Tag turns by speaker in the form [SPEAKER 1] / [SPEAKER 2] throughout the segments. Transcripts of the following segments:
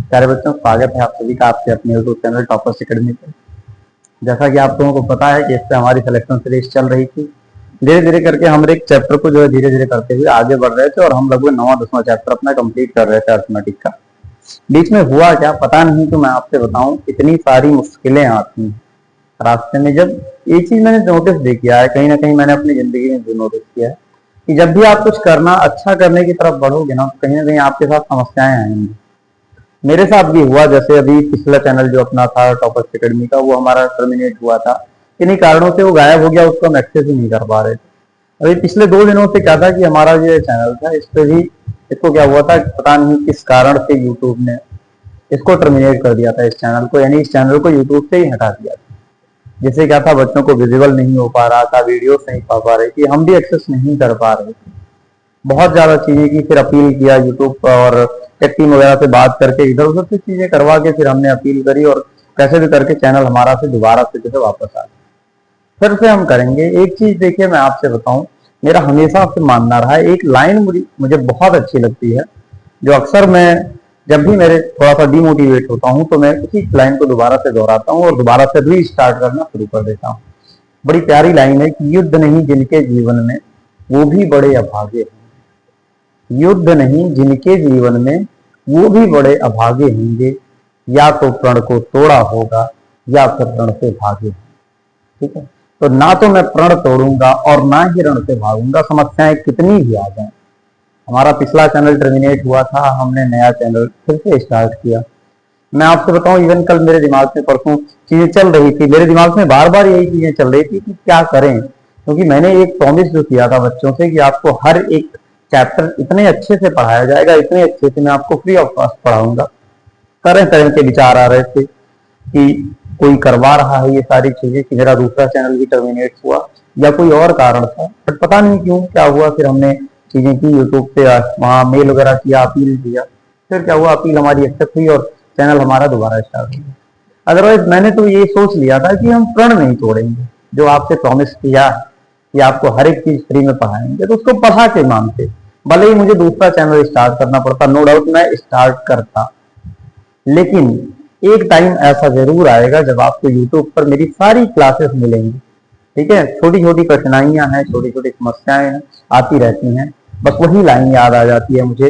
[SPEAKER 1] प्यारे बच्चों, स्वागत है आप सभी का आपके अपने यूट्यूब चैनल टॉपर्स एकेडमी पर। जैसा कि आप लोगों को पता है कि इस पे हमारी सिलेक्शन सीरीज चल रही थी। धीरे धीरे करके हम एक चैप्टर को जो है धीरे धीरे करते हुए आगे बढ़ रहे थे और हम लगभग 9वां-10वां चैप्टर अपना कंप्लीट कर रहे थे अर्थमेटिक का। बीच में हुआ क्या पता नहीं, तो मैं आपसे बताऊं, इतनी सारी मुश्किलें आती हैं रास्ते में। जब एक चीज मैंने नोटिस भी किया है, कहीं ना कहीं मैंने अपनी जिंदगी में भी नोटिस किया है कि जब भी आप कुछ करना अच्छा करने की तरफ बढ़ोगे ना, कहीं ना कहीं आपके साथ समस्याएं आएंगी। मेरे साथ भी हुआ। जैसे अभी पिछला चैनल जो अपना था टॉपर्स एकेडमी का, वो हमारा टर्मिनेट हुआ था। किन्हीं कारणों से वो गायब हो गया, उसको हम एक्सेस ही नहीं कर पा रहे थे। अभी पिछले 2 दिनों से क्या था कि हमारा जो चैनल था, इस पे भी इसको क्या हुआ था पता नहीं किस कारण से यूट्यूब ने इसको टर्मिनेट कर दिया था, इस चैनल को, यानी इस चैनल को यूट्यूब से ही हटा दिया था। जिससे क्या था, बच्चों को विजिबल नहीं हो पा रहा था, वीडियोस नहीं पा रहे थे, हम भी एक्सेस नहीं कर पा रहे थे। बहुत ज्यादा चीजें की, फिर अपील किया यूट्यूब पर और टेक टीम वगैरह से बात करके इधर उधर से चीजें करवा के फिर हमने अपील करी और कैसे भी करके चैनल हमारा से दोबारा से जो है वापस आ गया। फिर से हम करेंगे। एक चीज देखिए, मैं आपसे बताऊं, मेरा हमेशा से मानना रहा है, एक लाइन मुझे बहुत अच्छी लगती है, जो अक्सर मैं जब भी मेरे थोड़ा सा डिमोटिवेट होता हूं तो मैं उसी लाइन को दोबारा से दोहराता हूं और दोबारा से रीस्टार्ट करना शुरू कर देता हूं। बड़ी प्यारी लाइन है कि युद्ध नहीं जिनके जीवन में वो भी बड़े अभागे हैं। युद्ध नहीं जिनके जीवन में वो भी बड़े अभागे होंगे, या तो प्रण को तोड़ा होगा या फिर रण से भागे। ठीक है, तो ना तो मैं प्रण तोड़ूंगा और ना ही रण से भागूंगा, समस्याएं कितनी भी आ जाएं। हमारा पिछला चैनल टर्मिनेट हुआ था, हमने नया चैनल फिर से स्टार्ट किया। मैं आपसे बताऊं, इवन कल मेरे दिमाग में परसों चीजें चल रही थी, मेरे दिमाग में बार बार यही चीजें चल रही थी कि क्या करें, क्योंकि मैंने एक प्रॉमिस जो किया था बच्चों से कि आपको हर एक चैप्टर इतने अच्छे से पढ़ाया जाएगा, इतने अच्छे से मैं आपको फ्री ऑफ कॉस्ट पढ़ाऊंगा। तरह तरह के विचार आ रहे थे कि कोई करवा रहा है ये सारी चीजें, कि मेरा दूसरा चैनल भी टर्मिनेट हुआ या कोई और कारण था, बट पता नहीं क्यों क्या हुआ। फिर हमने चीजें की, यूट्यूब पे वहां मेल वगैरह किया, अपील किया, फिर क्या हुआ, अपील हमारी एक्सेप्ट हुई और चैनल हमारा दोबारा स्टार्ट हो गया। अदरवाइज मैंने तो ये सोच लिया था कि हम प्रण नहीं तोड़ेंगे, जो आपसे प्रॉमिस किया कि आपको हर एक चीज फ्री में पढ़ाएंगे, तो उसको पढ़ा के मानते। भले ही मुझे दूसरा चैनल स्टार्ट करना पड़ता, नो डाउट मैं स्टार्ट करता, लेकिन एक टाइम ऐसा जरूर आएगा जब आपको यूट्यूब पर मेरी सारी क्लासेस मिलेंगी। ठीक है, छोटी छोटी कठिनाइयां हैं, छोटी छोटी समस्याएं हैं, आती रहती हैं। बस वही लाइन याद आ जाती है मुझे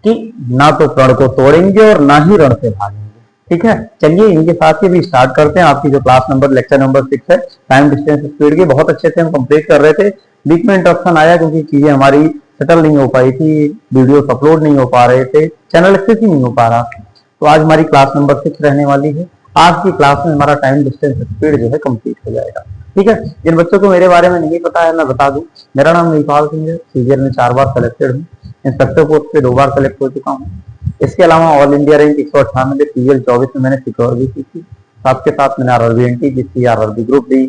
[SPEAKER 1] कि ना तो प्रण को तोड़ेंगे और ना ही रण से भागेंगे। ठीक है, चलिए इनके साथ ही भी स्टार्ट करते हैं। आपकी जो क्लास नंबर लेक्चर नंबर 6 है, टाइम डिस्टेंस स्पीड की, बहुत अच्छे से हम कंप्लीट कर रहे थे। बीच में इंटरप्शन आया क्योंकि चीजें हमारी सेटल नहीं हो पाई थी, वीडियोस अपलोड नहीं हो पा रहे थे, चैनल एक्सेस ही नहीं हो पा रहा। तो आज हमारी क्लास नंबर 6 रहने वाली है। आज की क्लास में हमारा टाइम डिस्टेंस स्पीड जो है कंप्लीट हो जाएगा। ठीक है, जिन बच्चों को मेरे बारे में नहीं पता है मैं बता दूं, मेरा नाम निपाल सिंह है, सीजीएल में 4 बार सेलेक्टेड हूँ, इंस्पेक्टर पोस्ट पे 2 बार सेलेक्ट हो चुका हूँ। इसके अलावा ऑल इंडिया रैंक 198 पीएल 24 में मैंने सिक्योर भी की थी। साथ के साथ मैंने आरआरबी एनटी की थी, आरआरबी ग्रुप डी,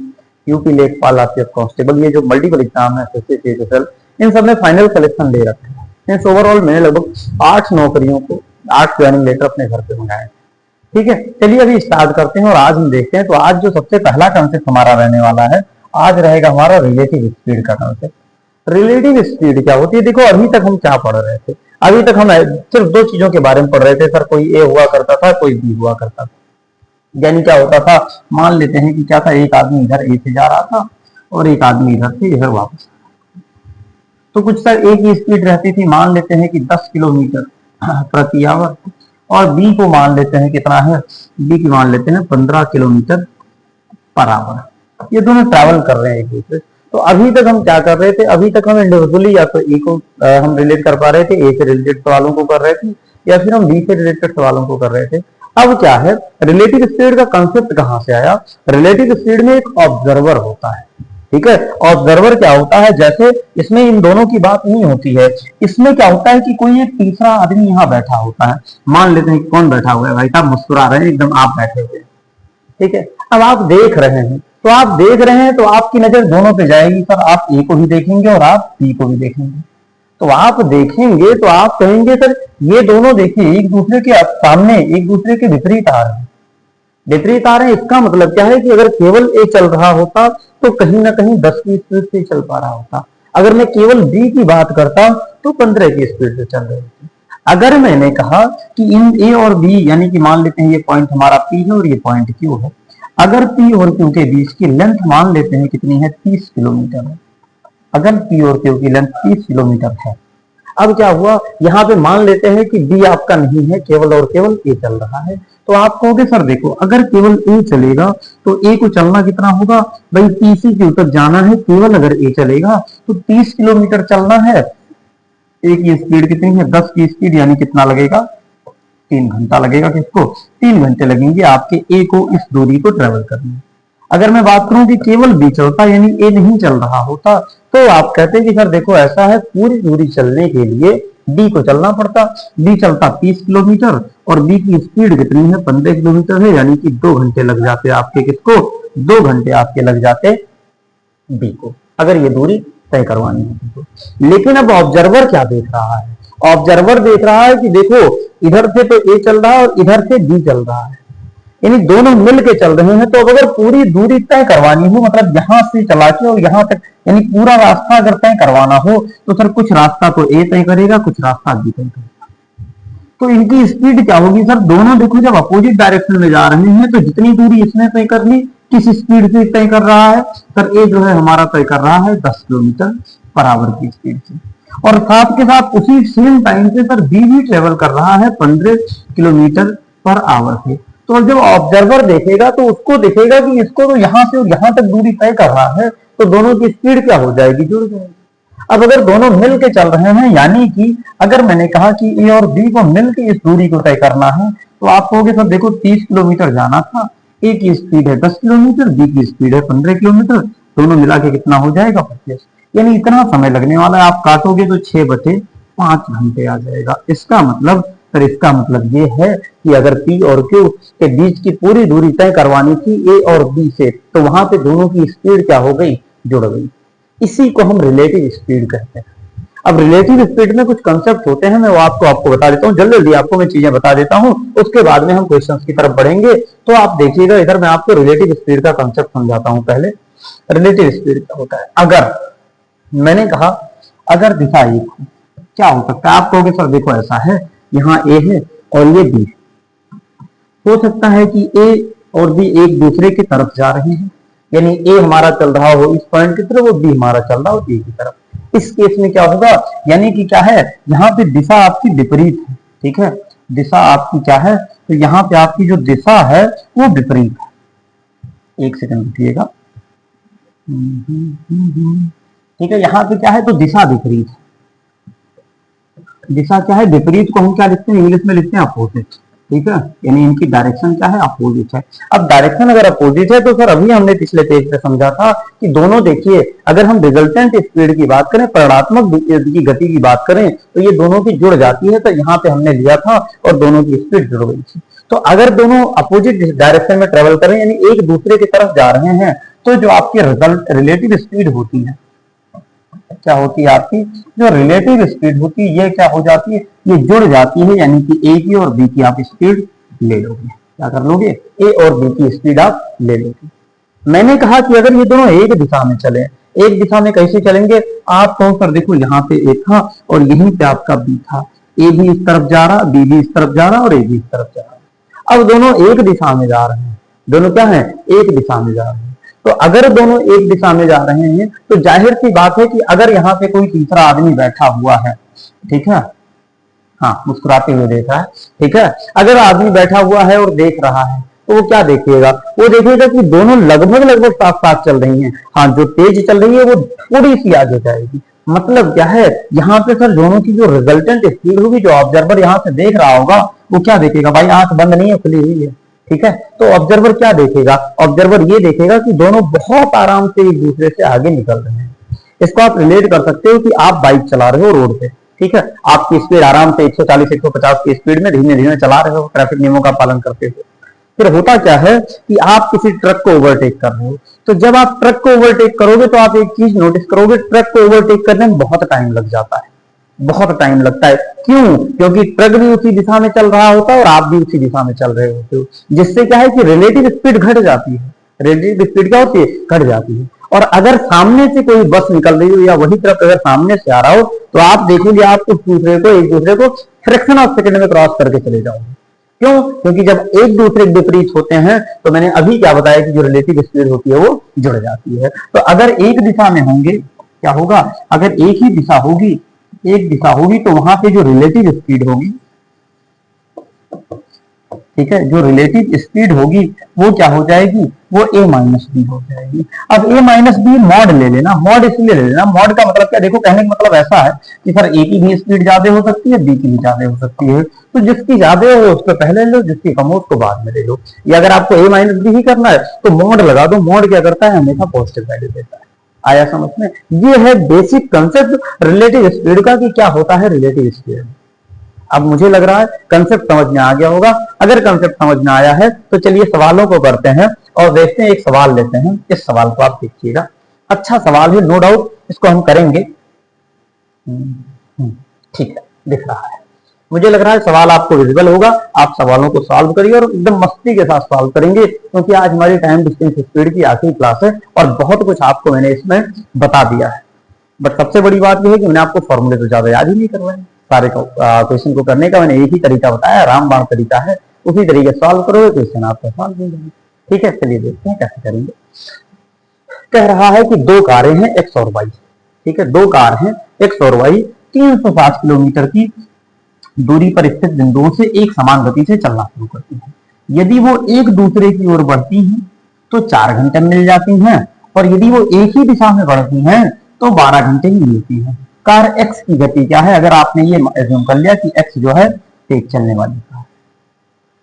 [SPEAKER 1] यूपी लेखपाल, आरपीएफ कांस्टेबल, ये जो मल्टीपल एग्जाम है, एसएससी, इन सब में फाइनल सिलेक्शन ले रखा है। मींस ओवरऑल मैंने लगभग 8 नौकरियों को, 8 ज्वाइनिंग लेटर अपने घर पे मंगाए। ठीक है, चलिए अभी स्टार्ट करते हैं और आज हम देखते हैं। तो आज जो सबसे पहला कंसेप्ट हमारा रहने वाला है, आज रहेगा हमारा रिलेटिव स्पीड का कंसेप्ट। रिलेटिव स्पीड क्या होती है? देखो, अभी तक हम क्या पढ़ रहे थे? अभी तक हम सिर्फ 2 चीजों के बारे में पढ़ रहे थे सर, कोई ए हुआ करता था, कोई बी हुआ करता था। यानी क्या होता था, मान लेते हैं कि क्या था, एक आदमी इधर ए से जा रहा था और एक आदमी इधर से इधर वापस। तो कुछ सर ए की स्पीड रहती थी, मान लेते हैं कि 10 किलोमीटर प्रति आवर, और बी को मान लेते हैं कितना है, बी की मान लेते हैं 15 किलोमीटर पर आवर। ये दोनों ट्रैवल कर रहे हैं एक दूसरे। तो अभी तक हम क्या कर रहे थे? अभी तक हम इंडिविजुअली या तो ए को हम रिलेट कर पा रहे थे, ए से रिलेटेड सवालों को कर रहे थे, या फिर हम बी से रिलेटेड सवालों को कर रहे थे। अब क्या है, रिलेटिव स्पीड का कंसेप्ट कहां से आया? रिलेटिव स्पीड में एक ऑब्जर्वर होता है। ठीक है, ऑब्जर्वर क्या होता है, जैसे इसमें इन दोनों की बात नहीं होती है, इसमें क्या होता है कि कोई एक तीसरा आदमी यहाँ बैठा होता है। मान लेते हैं कौन बैठा हुआ है, भाई साहब मुस्कुरा रहे हैं एकदम, आप बैठे हुए हैं। ठीक है, अब आप देख रहे हैं, तो आप देख रहे हैं तो आपकी नजर दोनों पे जाएगी सर, आप ए को भी देखेंगे और आप बी को भी देखेंगे। तो आप देखेंगे तो आप कहेंगे सर ये दोनों देखिए एक दूसरे के सामने, एक दूसरे के विपरीत आ रहे हैं। विपरीत आ रहे हैं, इसका मतलब क्या है कि अगर केवल ए चल रहा होता तो कहीं ना कहीं 10 की स्पीड से चल पा रहा होता। अगर मैं केवल बी की बात करता तो 15 की स्पीड से चल रही थी। अगर मैंने कहा कि इन ए और बी, यानी कि मान लेते हैं ये पॉइंट हमारा पी है और ये पॉइंट क्यू है, अगर पी और क्यू के बीच की लेंथ मान लेते हैं कितनी है, 30 किलोमीटर है। अगर पी और क्यू की लेंथ 30 किलोमीटर है, अब क्या हुआ, यहाँ पे मान लेते हैं कि बी आपका नहीं है, केवल और केवल ए चल रहा है। तो आप कहोगे सर देखो, अगर केवल ए चलेगा तो ए को चलना कितना होगा भाई, पी से क्यू तक जाना है, केवल अगर ए चलेगा तो 30 किलोमीटर चलना है। ए की स्पीड कितनी है, 10 की स्पीड, यानी कितना लगेगा, 3 घंटा लगेगा। किसको, 3 घंटे लगेंगे आपके ए को इस दूरी को ट्रेवल करने में। अगर मैं बात करूं कि केवल बी चलता, यानी ए नहीं चल रहा होता, तो आप कहते हैं कि सर देखो ऐसा है, पूरी दूरी चलने के लिए डी को चलना पड़ता। डी चलता 30 किलोमीटर और बी की स्पीड कितनी है, 15 किलोमीटर है, यानी कि 2 घंटे लग जाते आपके, किसको, 2 घंटे आपके लग जाते बी को, अगर ये दूरी तय करवानी है तो। लेकिन अब ऑब्जर्वर क्या देख रहा है, ऑब्जर्वर देख रहा है कि देखो इधर से तो ए चल रहा है और इधर से बी चल रहा है, यानी दोनों मिल के चल रहे हैं। तो अब अगर पूरी दूरी तय करवानी हो, मतलब यहां से चला के और यहां तक, यानी पूरा रास्ता अगर तय करवाना हो, तो सर कुछ रास्ता तो ए तय करेगा, कुछ रास्ता बी तय करेगा। तो इनकी स्पीड क्या होगी सर, दोनों देखो जब अपोजिट डायरेक्शन में जा रहे हैं, तो जितनी दूरी इसने तय कर ली, किस स्पीड से तय कर रहा है सर, ए जो है हमारा तय कर रहा है 10 किलोमीटर पर आवर की स्पीड से, और साथ के साथ उसी सेम टाइम से सर बी भी ट्रेवल कर रहा है 15 किलोमीटर पर आवर से। तो जब ऑब्जर्वर देखेगा तो उसको दिखेगा कि इसको तो यहां से यहां तक दूरी तय कर रहा है, तो दोनों की स्पीड क्या हो जाएगी, जुड़ जाएगी। अब अगर दोनों मिल के चल रहे हैं, यानी कि अगर मैंने कहा कि ए और बी को मिल के इस दूरी को तय करना है, तो आप कहोगे सर देखो 30 किलोमीटर जाना था, ए की स्पीड है 10 किलोमीटर, बी की स्पीड है 15 किलोमीटर, दोनों मिला के कितना हो जाएगा, 25, यानी इतना समय लगने वाला है। आप काटोगे तो 6/5 घंटे आ जाएगा। इसका मतलब सर, इसका मतलब ये है कि अगर पी और क्यू के बीच की पूरी दूरी तय करवानी थी ए और बी से, तो वहां पे दोनों की स्पीड क्या हो गई, जुड़ गई। इसी को हम रिलेटिव स्पीड कहते हैं। अब रिलेटिव स्पीड में कुछ कंसेप्ट होते हैं, मैं वो आपको बता देता हूँ, जल्दी जल्दी आपको मैं चीजें बता देता हूँ, उसके बाद में हम क्वेश्चंस की तरफ बढ़ेंगे। तो आप देखिएगा, इधर मैं आपको रिलेटिव स्पीड का कंसेप्ट समझाता हूँ। पहले रिलेटिव स्पीड क्या होता है, अगर मैंने कहा अगर दिशा एक हो, क्या हो सकता है, आप कहोगे सर देखो ऐसा है, यहाँ ए है और ये बी, हो सकता है कि ए और बी एक दूसरे की तरफ जा रहे हैं, यानी ए हमारा चल रहा हो इस पॉइंट की तरफ और बी हमारा चल रहा हो ए की तरफ। इस केस में क्या होगा, यानी कि क्या है, यहाँ पे दिशा आपकी विपरीत है, ठीक है, दिशा आपकी क्या है, तो यहाँ पे आपकी जो दिशा है वो विपरीत है। एक सेकंड रुकिएगा, ठीक है, यहाँ पे क्या है, तो दिशा विपरीत है। दिशा क्या है, विपरीत को हम क्या लिखते हैं, इंग्लिश में लिखते हैं अपोजिट, ठीक है, यानी इनकी डायरेक्शन क्या है, अपोजिट है। अब डायरेक्शन अगर अपोजिट है, तो सर अभी हमने पिछले पेज पे समझा था कि दोनों, देखिए अगर हम रिजल्टेंट स्पीड की बात करें, परिणात्मक की गति की बात करें, तो ये दोनों की जुड़ जाती है। तो यहाँ पे हमने लिया था और दोनों की स्पीड जुड़ गई थी। तो अगर दोनों अपोजिट डायरेक्शन में ट्रेवल करें, यानी एक दूसरे की तरफ जा रहे हैं, तो जो आपकी रिलेटिव स्पीड होती है, क्या होती है, आपकी जो रिलेटिव स्पीड होती है, ये क्या हो जाती है, ये जुड़ जाती है, यानी कि ए की और बी की आप स्पीड ले लोगे। क्या कर लोगे, ए और बी की स्पीड आप ले लोगे। मैंने कहा कि अगर ये दोनों एक दिशा में चले, एक दिशा में कैसे चलेंगे, आप कहो सर देखो यहाँ पे ए था और यहीं पे आपका बी था, ए भी इस तरफ जा रहा, बी भी इस तरफ जा रहा और ए भी इस तरफ जा रहा। अब दोनों एक दिशा में जा रहे हैं, दोनों क्या है, एक दिशा में जा रहे हैं। तो अगर दोनों एक दिशा में जा रहे हैं, तो जाहिर सी बात है कि अगर यहाँ पे कोई तीसरा आदमी बैठा हुआ है, ठीक है, हाँ मुस्कुराते हुए देख रहा है, ठीक है, अगर आदमी बैठा हुआ है और देख रहा है, तो वो क्या देखिएगा, वो देखिएगा कि दोनों लगभग साथ साथ चल रही हैं। हाँ, जो तेज चल रही है वो थोड़ी सी आगे जाएगी। मतलब क्या है, यहाँ पे सर दोनों की जो रिजल्टेंट स्पीड होगी, जो ऑब्जर्वर यहाँ से देख रहा होगा, वो क्या देखेगा, भाई आंख बंद नहीं है, खुली हुई है, ठीक है। तो ऑब्जर्वर क्या देखेगा, ऑब्जर्वर ये देखेगा कि दोनों बहुत आराम से एक दूसरे से आगे निकल रहे हैं। इसको आप रिलेट कर सकते हो कि आप बाइक चला रहे हो रोड पे, ठीक है, आपकी स्पीड आराम से 140-150 की स्पीड में धीमे धीमे चला रहे हो, ट्रैफिक नियमों का पालन करते हुए। फिर होता क्या है कि आप किसी ट्रक को ओवरटेक कर रहे हो, तो जब आप ट्रक को ओवरटेक करोगे, तो आप एक चीज नोटिस करोगे, ट्रक को ओवरटेक करने में बहुत टाइम लग जाता है, बहुत टाइम लगता है। क्यों, क्योंकि ट्रक भी उसी दिशा में चल रहा होता है और आप भी उसी दिशा में चल रहे होते हो, जिससे क्या है कि रिलेटिव स्पीड घट जाती है। रिलेटिव स्पीड क्या होती है, घट जाती है। और अगर सामने से कोई बस निकल रही हो या वही ट्रक अगर सामने से आ रहा हो, तो आप देखोगे आप एक दूसरे को फ्रैक्शन ऑफ सेकंड में क्रॉस करके चले जाओगे। क्यों? क्योंकि जब एक दूसरे के विपरीत होते हैं तो मैंने अभी क्या बताया कि जो रिलेटिव स्पीड होती है वो जुड़ जाती है। तो अगर एक दिशा में होंगे क्या होगा, अगर एक ही दिशा होगी, एक दिशा होगी तो वहां पे जो रिलेटिव स्पीड होगी, ठीक है, जो रिलेटिव स्पीड होगी वो क्या हो जाएगी, वो a माइनस बी हो जाएगी। अब a माइनस बी मॉड ले लेना, मॉड इसलिए ले लेना, मॉड का मतलब क्या, देखो कहने का मतलब ऐसा है कि सर a की भी स्पीड ज्यादा हो सकती है, b की भी ज्यादा हो सकती है, तो जिसकी ज्यादा हो उसको पहले लो, जिसकी कम हो उसको बाद में ले लो। या अगर आपको a माइनस बी ही करना है तो मॉड लगा दो, मॉड क्या करता है, हमेशा पॉजिटिव वैल्यू देता है। आया समझ में? ये है बेसिक कंसेप्ट रिलेटिव स्पीड का कि क्या होता है रिलेटिव स्पीड। अब मुझे लग रहा है कंसेप्ट समझ में आ गया होगा। अगर कंसेप्ट समझ में आया है तो चलिए सवालों को करते हैं और देखते हैं। एक सवाल लेते हैं, इस सवाल को आप देखिएगा, अच्छा सवाल है नो डाउट, इसको हम करेंगे। ठीक है, दिख रहा है, मुझे लग रहा है सवाल आपको विजिबल होगा। आप सवालों को सॉल्व करिए और एकदम मस्ती के साथ सॉल्व करेंगे, क्योंकि आज हमारी टाइम डिस्टेंस स्पीड की आखिरी क्लास है और बहुत कुछ आपको मैंने इसमें बता दिया है। बट सबसे बड़ी बात यह है कि मैंने आपको फॉर्मूले तो ज्यादा याद ही नहीं करवाए। सारे क्वेश्चन को करने का मैंने एक ही तरीका बताया, रामबाण तरीका है, उसी तरीके सॉल्व करोगे क्वेश्चन आपका सॉल्व हो जाएगा। ठीक है, चलिए देखते हैं कैसे करेंगे। कह रहा है कि दो कारें हैं एक्स और वाई, ठीक है, दो कार हैं एक्स और वाई 360 किलोमीटर की दूरी पर स्थित बिंदुओं से एक समान गति से चलना शुरू करती हैं। यदि वो एक दूसरे की ओर बढ़ती हैं तो 4 घंटे मिल जाती हैं, और यदि वो एक ही दिशा में बढ़ती हैं तो 12 घंटे ही मिलती हैं। कार एक्स की गति क्या है? अगर आपने ये एज्यूम कर लिया कि एक्स जो है तेज चलने वाली कार,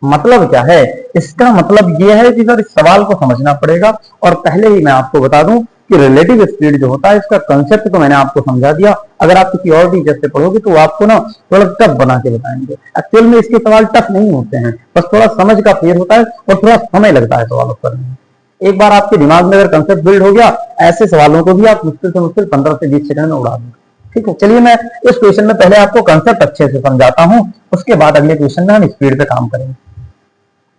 [SPEAKER 1] मतलब क्या है, इसका मतलब ये है कि सर इस सवाल को समझना पड़ेगा। और पहले ही मैं आपको बता दूं कि रिलेटिव स्पीड जो होता है इसका कंसेप्ट तो मैंने आपको समझा दिया। अगर आप किसी और टीचर से पढ़ोगे तो आपको ना थोड़ा टफ बना के बताएंगे। एक्चुअल में इसके सवाल टफ नहीं होते हैं, बस थोड़ा समझ का फेर होता है और थोड़ा समय लगता है सवालों करने में। एक बार आपके दिमाग में अगर कंसेप्ट बिल्ड हो गया, ऐसे सवालों को भी आप मुश्किल से मुश्किल 15 से 20 सेकंड में उड़ा देंगे। ठीक है, चलिए मैं इस क्वेश्चन में पहले आपको कंसेप्ट अच्छे से समझाता हूं, उसके बाद अगले क्वेश्चन में हम स्पीड पे काम करेंगे।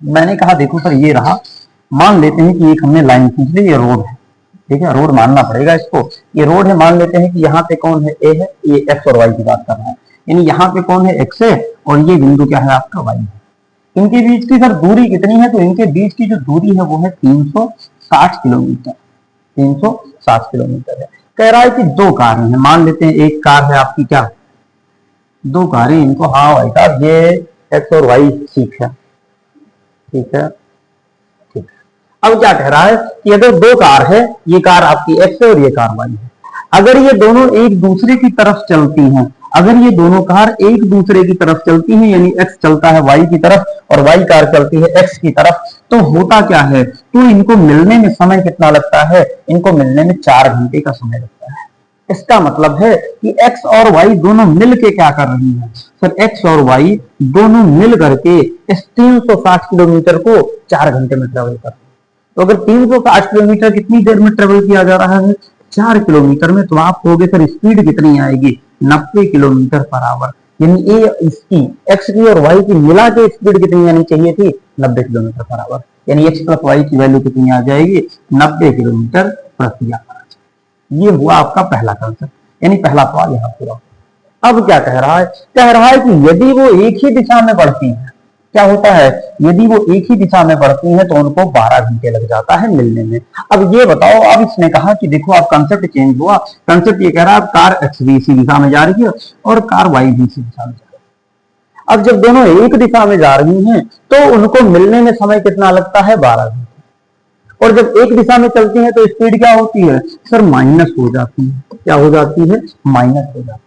[SPEAKER 1] मैंने कहा देखो सर ये रहा, मान लेते हैं कि एक हमने लाइन खींच ली, ये रोड है, ठीक है, रोड मानना पड़ेगा इसको, ये रोड है। मान लेते हैं कि यहाँ पे कौन है, ए है, ये एक्स और वाई की बात कर रहा है, यानी यहाँ पे कौन है, एक्स है, और ये बिंदु क्या है आपका, वाई है। इनके बीच की सर दूरी कितनी है? तो इनके बीच की जो दूरी है वो है 360 किलोमीटर, 360 किलोमीटर है। कह रहा है कि दो कारें हैं, मान लेते हैं एक कार है आपकी क्या, दो कारें, इनको हाँ भाई साहब ये एक्स और वाई ठीक है, ठीक है, ठीक है। अब क्या कह रहा है कि अगर दो कार है, ये कार आपकी एक्स है और ये कार वाई है, अगर ये दोनों एक दूसरे की तरफ चलती हैं, अगर ये दोनों कार एक दूसरे की तरफ चलती हैं, यानी एक्स चलता है वाई की तरफ और वाई कार चलती है एक्स की तरफ, तो होता क्या है, तो इनको मिलने में समय कितना लगता है? इनको मिलने में 4 घंटे का समय लगता है। इसका मतलब है कि एक्स और वाई दोनों मिल के क्या कर रही हैं? सर एक्स और वाई दोनों मिल करके इस 360 किलोमीटर को 4 घंटे में ट्रेवल कर रहे हैं। तो अगर 360 किलोमीटर कितनी देर में ट्रेवल किया जा रहा है? 4 किलोमीटर में, तो आप कहोगे सर स्पीड कितनी आएगी? 90 किलोमीटर पर आवर। यानी ये इसकी एक्स की और वाई की मिला के स्पीड कितनी आनी चाहिए थी? 90 किलोमीटर पर आवर। यानी एक्स प्लस वाई की वैल्यू कितनी आ जाएगी? 90 किलोमीटर प्रति आवर। ये हुआ आपका पहला कंसेप्ट, यानी पहला सवाल यहाँ पूरा। अब क्या कह रहा है? कह रहा है कि यदि वो एक ही दिशा में बढ़ती हैं, क्या होता है, यदि वो एक ही दिशा में बढ़ती हैं तो उनको 12 घंटे लग जाता है मिलने में। अब ये बताओ, अब इसने कहा कि देखो आप कंसेप्ट चेंज हुआ, कंसेप्ट ये कह रहा है कार एक्स भी इसी दिशा में जा रही है और कार वाई भी इसी दिशा में जा रही है। अब जब दोनों एक दिशा में जा रही हैं तो उनको मिलने में समय कितना लगता है? 12 घंटे। और जब एक दिशा में चलती है तो स्पीड क्या होती है? सर माइनस हो जाती है। क्या हो जाती है? माइनस हो जाती है।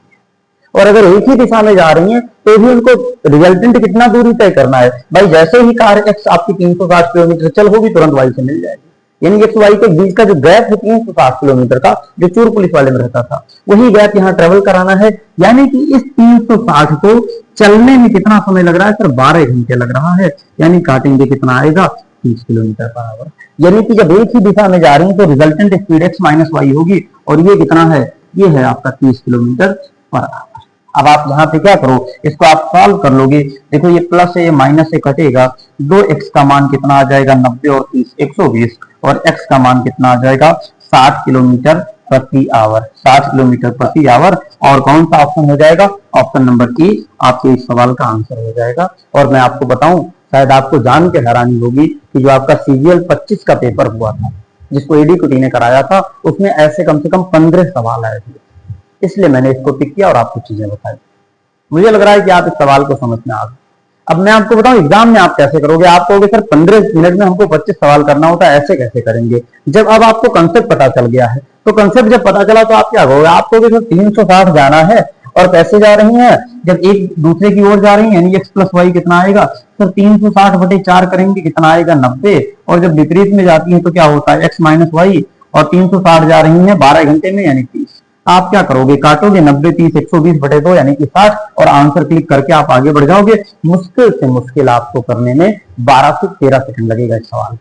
[SPEAKER 1] और अगर एक ही दिशा में जा रही हैं तो भी उनको रिजल्टेंट कितना दूरी तय करना है? भाई जैसे ही कार एक्स आपकी 360 किलोमीटर चल होगी तुरंत वाई से मिल जाएगी। यानी एक्स वाई के बीच का जो गैप है 360 किलोमीटर का, जो चूर पुलिस वाले में रहता था, वही गैप यहाँ ट्रेवल कराना है। यानी कि इस 360 को चलने में कितना समय लग रहा है? सर 12 घंटे लग रहा है। यानी काटेंगे कितना आएगा? 30 किलोमीटर पर आवर। यानी कि जब एक ही दिशा में जा रही है तो resultant speed X minus Y होगी, और ये कितना है? ये है आपका 30 किलोमीटर पर आवर। अब आप यहाँ पे क्या करो, इसको आप सॉल्व कर लोगे। देखो ये प्लस है, ये माइनस से कटेगा, 2x का मान कितना आ जाएगा? 90 और 30 120, और x का मान कितना आ जाएगा? 60 किलोमीटर प्रति आवर, 60 किलोमीटर प्रति आवर। और कौन सा ऑप्शन हो जाएगा? ऑप्शन नंबर ए आपके इस सवाल का आंसर हो जाएगा। और मैं आपको बताऊं, शायद आपको जान के हैरानी होगी कि जो आपका सीजीएल 25 का पेपर हुआ था, जिसको एडीक्यूटी ने कराया था, उसमें ऐसे कम से कम 15 सवाल आए थे। इसलिए मैंने इसको पिक किया और आपको चीजें बताई। मुझे लग रहा है कि आप इस सवाल को समझ में आ गए। अब मैं आपको बताऊं एग्जाम में आप कैसे करोगे। आप कहोगे सर 15 मिनट में हमको 25 सवाल करना होता है, ऐसे कैसे करेंगे? जब अब आपको कंसेप्ट पता चल गया है, तो कंसेप्ट जब पता चला तो आप क्या कहोगे? आप कहोगे सर 360 जाना है और कैसे जा रही हैं? जब एक दूसरे की ओर जा रही है, यानी एक्स प्लस वाई कितना आएगा सर? 360/4 करेंगे, कितना आएगा? 90। और जब विपरीत में जाती है तो क्या होता है? X minus Y. और 360 जा रही है 12 घंटे में, यानी 30। आप क्या करोगे? काटोगे 90 30 120/2 यानी कि 60 और आंसर क्लिक करके आप आगे बढ़ जाओगे। मुश्किल से मुश्किल आपको करने में 12 से 13 सेकंड लगेगा इस सवाल को,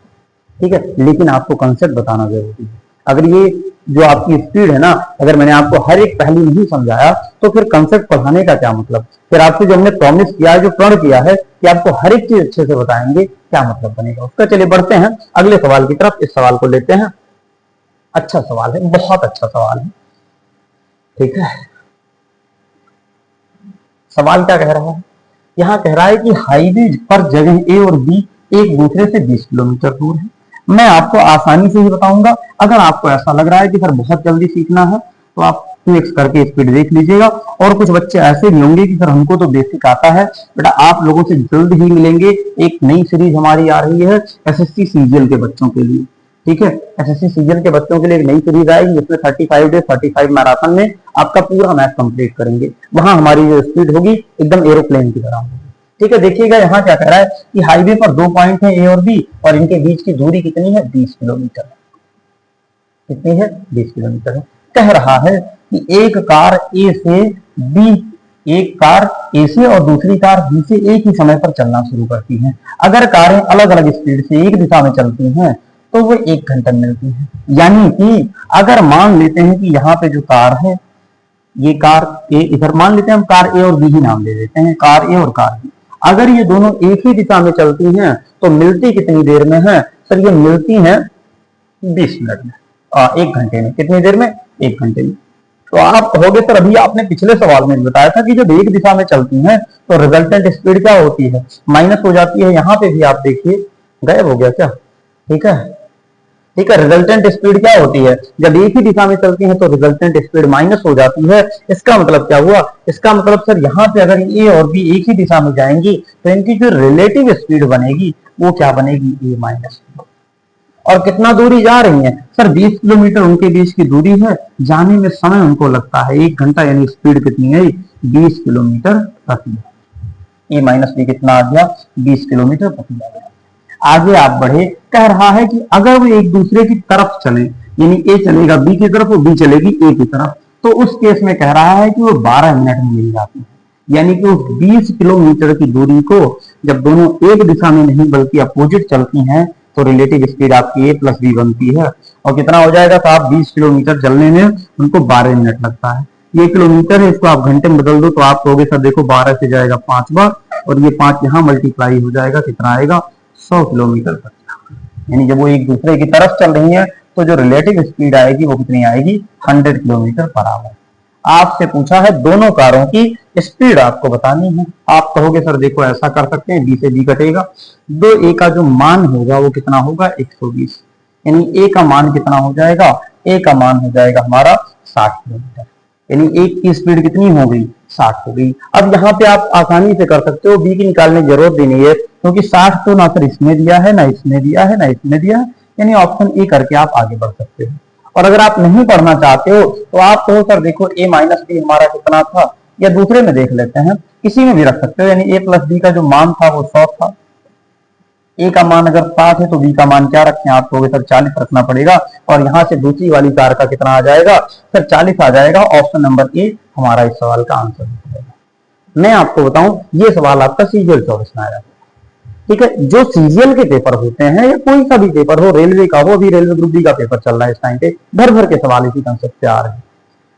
[SPEAKER 1] ठीक है। लेकिन आपको कंसेप्ट बताना जरूरी है। अगर ये जो आपकी स्पीड है ना, अगर मैंने आपको हर एक पहलू नहीं समझाया तो फिर कंसेप्ट पढ़ाने का क्या मतलब? फिर आपसे जो हमने प्रॉमिस किया है, जो प्रण किया है कि आपको हर एक चीज अच्छे से बताएंगे, क्या मतलब बनेगा उसका? चलिए बढ़ते हैं अगले सवाल की तरफ। इस सवाल को लेते हैं। अच्छा सवाल है, बहुत अच्छा सवाल है, ठीक है। सवाल क्या कह रहा है? यहां कह रहा है कि हाईवे पर जगह ए और बी एक दूसरे से 20 किलोमीटर दूर है। मैं आपको आसानी से ही बताऊंगा। अगर आपको ऐसा लग रहा है कि सर बहुत जल्दी सीखना है तो आप 2x करके स्पीड देख लीजिएगा। और कुछ बच्चे ऐसे भी होंगे कि सर हमको तो बेसिक आता है। बेटा आप लोगों से जल्द ही मिलेंगे। एक नई सीरीज हमारी आ रही है एसएससी सीजीएल के बच्चों के लिए, ठीक है। एसएससी सीजीएल के बच्चों के लिए एक नई सीरीज आएगी जिसमें 35 डेज 35 मैराथन में आपका पूरा मैथ कंप्लीट करेंगे। वहां हमारी जो स्पीड होगी एकदम एरोप्लेन की तरह होगी, ठीक है। देखिएगा यहाँ क्या कह रहा है कि हाईवे पर 2 पॉइंट है ए और बी और इनके बीच की दूरी कितनी है? 20 किलोमीटर। कितनी है? 20 किलोमीटर है। कह रहा है कि एक कार ए से बी, एक कार ए से और दूसरी कार बी से एक ही समय पर चलना शुरू करती हैं। अगर कारें अलग अलग स्पीड से एक दिशा में चलती हैं तो वो 1 घंटे में मिलती है। यानी कि अगर मान लेते हैं कि यहाँ पे जो कार है, ये कार ए, इधर मान लेते हैं हम कार ए और बी ही नाम ले देते हैं, कार ए और कार बी। अगर ये दोनों एक ही दिशा में चलती हैं तो मिलती कितनी देर में है? सर ये मिलती हैं 20 मिनट में, 1 घंटे में। कितनी देर में? 1 घंटे में। तो आप कहोगे सर अभी आपने पिछले सवाल में बताया था कि जब एक दिशा में चलती हैं तो रिजल्टेंट स्पीड क्या होती है? माइनस हो जाती है। यहाँ पे भी आप देखिए, गायब हो गया क्या? ठीक है, ठीक है। रिजल्टेंट स्पीड क्या होती है? जब एक ही दिशा में चलती है तो रिजल्टेंट स्पीड माइनस हो जाती है। इसका मतलब क्या हुआ? इसका मतलब सर यहाँ पे अगर ए और बी एक ही दिशा में जाएंगी तो इनकी जो रिलेटिव स्पीड बनेगी वो क्या बनेगी? ए माइनस। और कितना दूरी जा रही है? सर 20 किलोमीटर उनके बीच की दूरी है। जाने में समय उनको लगता है 1 घंटा, यानी स्पीड कितनी है? 20 किलोमीटर प्रति। ए माइनस बी कितना आ गया? 20 किलोमीटर प्रति आ गया। आगे आप बढ़े। कह रहा है कि अगर वो एक दूसरे की तरफ चले, यानी ए चलेगा बी की तरफ और बी चलेगी ए की तरफ, तो उस केस में कह रहा है कि वो 12 मिनट में मिल जाती है। यानी कि उस 20 किलोमीटर की दूरी को जब दोनों एक दिशा में नहीं बल्कि अपोजिट चलती हैं तो रिलेटिव स्पीड आपकी ए प्लस बी बनती है। और कितना हो जाएगा? तो आप 20 किलोमीटर चलने में उनको 12 मिनट लगता है। ये किलोमीटर है, इसको आप घंटे में बदल दो तो आप कहोगे सर देखो 12 से जाएगा 5 बार और ये 5 यहाँ मल्टीप्लाई हो जाएगा, कितना आएगा? 100 किलोमीटर प्रति। यानी जब वो एक दूसरे की तरफ चल रही है तो जो रिलेटिव स्पीड आएगी वो कितनी आएगी? 100 किलोमीटर पर आवर। आपसे पूछा है दोनों कारों की स्पीड आपको बतानी है। आप कहोगे सर देखो ऐसा कर सकते हैं, बी से बी कटेगा, दो ए का जो मान होगा वो कितना होगा? 120। यानी ए का मान कितना हो जाएगा? ए का मान हो जाएगा हमारा 60 किलोमीटर। यानी एक की स्पीड कितनी हो गई? 60 हो गई। अब यहाँ पे आप आसानी से कर सकते हो, बी की निकालने की जरूरत भी नहीं है क्योंकि 60 तो ना सर इसमें दिया है, ना इसमें दिया है, ना इसमें दिया है। यानी ऑप्शन ए करके आप आगे बढ़ सकते हो। और अगर आप नहीं पढ़ना चाहते हो तो आप कहो सर देखो ए माइनस बी हमारा कितना था, या दूसरे में देख लेते हैं, किसी में भी रख सकते हो। यानी ए प्लस बी का जो मान था वो 100 था। ए का मान अगर 60 है तो बी का मान क्या रखें? आप कहोगे सर 40 रखना पड़ेगा। और यहाँ से दूसरी वाली कार का कितना आ जाएगा? सर 40 आ जाएगा। ऑप्शन नंबर ए हमारा इस सवाल का आंसर हो जाएगा। मैं आपको बताऊं ये सवाल आपका सीजीएल 24 में आया, ठीक है। जो सीजीएल के पेपर होते हैं या कोई सा भी पेपर हो, रेलवे का हो, भी रेलवे ग्रुप बी का पेपर चल रहा है इस टाइम पे, भर भर के सवाल इसी कंसेप्ट से आ रहे हैं।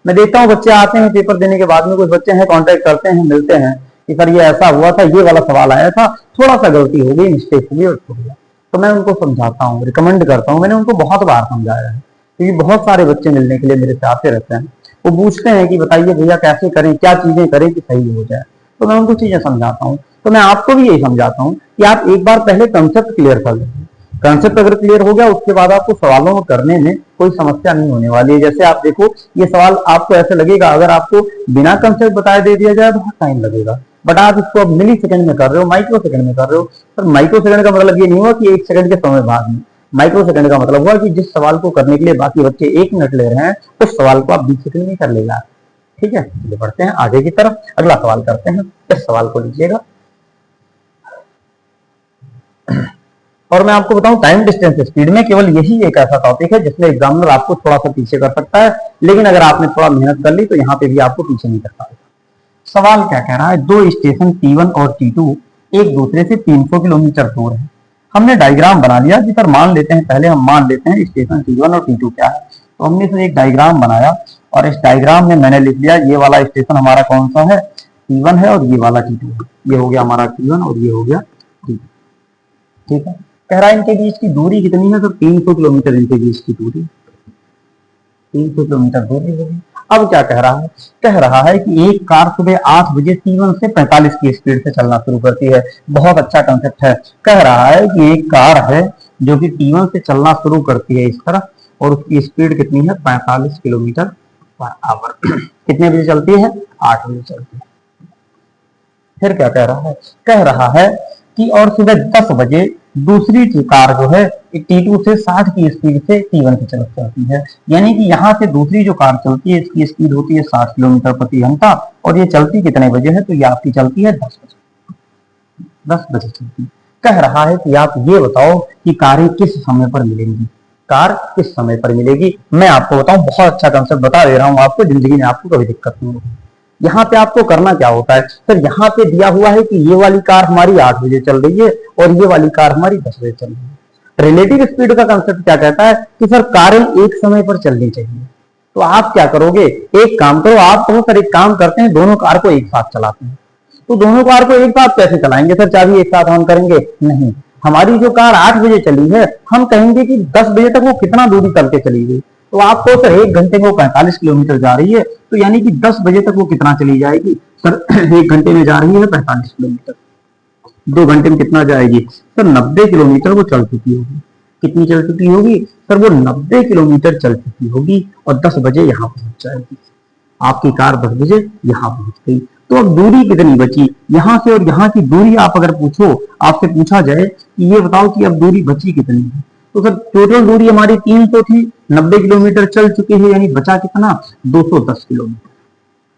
[SPEAKER 1] मैं देखता हूँ बच्चे आते हैं पेपर देने के बाद में, कुछ बच्चे हैं कांटेक्ट करते हैं, मिलते हैं कि सर ये ऐसा हुआ था, ये वाला सवाल आया था, थोड़ा सा गलती हो गई, मिस्टेक हो गई और छूट गया। तो मैं उनको समझाता हूँ, रिकमेंड करता हूँ। मैंने उनको बहुत बार समझाया है क्योंकि बहुत सारे बच्चे मिलने के लिए मेरे से आते रहते हैं, वो पूछते हैं कि बताइए भैया कैसे करें, क्या चीजें करें कि सही हो जाए। तो मैं उनको चीजें समझाता हूँ। तो मैं आपको भी यही समझाता हूँ कि आप एक बार पहले कंसेप्ट क्लियर कर लीजिए। कंसेप्ट अगर क्लियर हो गया, उसके बाद आपको सवालों में करने में कोई समस्या नहीं होने वाली है। जैसे आप देखो, ये सवाल आपको ऐसे लगेगा अगर आपको बिना कंसेप्ट बताए दे दिया जाए तो बहुत टाइम लगेगा, बट आप इसको अब मिली सेकंड में कर रहे हो, माइक्रो सेकंड में कर रहे हो। पर माइक्रो सेकंड का मतलब ये नहीं हुआ कि 1 सेकंड के समय बाद में। माइक्रो सेकंड का मतलब हुआ कि जिस सवाल को करने के लिए बाकी बच्चे 1 मिनट ले रहे हैं, उस सवाल को आप 20 सेकंड में कर लेगा। ठीक है, चलिए बढ़ते हैं आगे की तरफ, अगला सवाल करते हैं। इस सवाल को लीजिएगा, और मैं आपको बताऊं टाइम डिस्टेंस स्पीड में केवल यही एक ऐसा टॉपिक है जिसमें एग्जामिनर आपको थोड़ा सा पीछे कर सकता है, लेकिन अगर आपने थोड़ा मेहनत कर ली तो यहाँ पे भी आपको पीछे नहीं कर पाएगा। सवाल क्या कह रहा है, दो स्टेशन T1 और T2 एक दूसरे से 300 किलोमीटर दूर है। हमने डायग्राम बना लिया जिस मान लेते हैं, पहले हम मान लेते हैं स्टेशन T1 और T2 क्या है। तो हमने इसे एक डायग्राम बनाया, और इस डायग्राम में मैंने लिख लिया ये वाला स्टेशन हमारा कौन सा है, T1 है, और ये वाला T2 है। ये हो गया हमारा T1 और ये हो गया T2। ठीक है, कह रहा है इनके बीच की दूरी कितनी है, तो 300 किलोमीटर इनके बीच की दूरी, 300 किलोमीटर दूरी होगी। अब क्या कह रहा है, कह रहा है कि एक कार सुबह 8 बजे T1 से 45 की स्पीड से चलना शुरू करती है। बहुत अच्छा कंसेप्ट है। कह रहा है कि एक कार है जो कि T1 से चलना शुरू करती है इस तरह, और उसकी स्पीड कितनी है, 45 किलोमीटर पर आवर। कितने बजे चलती है, 8 बजे चलती है। फिर क्या कह रहा है, कह रहा है कि और सुबह 10 बजे दूसरी कार जो है T2 से 60 की स्पीड से T1 की तरफ चलती है। यानी कि यहाँ से दूसरी जो कार चलती है इसकी स्पीड होती है 60 किलोमीटर प्रति घंटा, और ये चलती कितने बजे है, तो ये आपकी चलती है 10 बजे। 10 बजे चलती है। कह रहा है कि आप ये बताओ कि कारें किस समय पर मिलेंगी, कार किस समय पर मिलेगी। मैं आपको बताऊं, बहुत अच्छा कंसेप्ट बता दे रहा हूं आपको, जिंदगी में आपको कभी दिक्कत नहीं होगी। यहाँ पे आपको करना क्या होता है सर, यहाँ पे दिया हुआ है कि ये वाली कार हमारी 8 बजे चल रही है और ये वाली कार हमारी 10 बजे चल रही है। रिलेटिव स्पीड का कंसेप्ट क्या कहता है कि सर कारें एक समय पर चलनी चाहिए। तो आप क्या करोगे, एक काम करो, आप कहो सर एक काम करते हैं, दोनों कार को एक साथ चलाते हैं। तो दोनों कार को एक साथ कैसे चलाएंगे सर, चाबी एक साथ ऑन करेंगे, नहीं। हमारी जो कार 8 बजे चली है, हम कहेंगे कि 10 बजे तक वो कितना दूरी चल के चली गई। तो आपको सर 1 घंटे में वो 45 किलोमीटर जा रही है, तो यानी कि 10 बजे तक वो कितना चली जाएगी सर, 1 घंटे में जा रही है 45 किलोमीटर, 2 घंटे में कितना जाएगी सर, 90 किलोमीटर वो चल चुकी होगी। कितनी चल चुकी होगी सर, वो 90 किलोमीटर चल चुकी होगी, और 10 बजे यहाँ पहुंच जाएगी। आपकी कार 10 बजे यहाँ पहुंच गई। तो अब दूरी कितनी बची, यहाँ से और यहाँ की दूरी आप अगर पूछो, आपसे पूछा जाए कि ये बताओ कि अब दूरी बची कितनी है, तो सर टोटल दूरी हमारी 300 थी, 90 किलोमीटर चल चुके हैं, यानी बचा कितना, 210 किलोमीटर।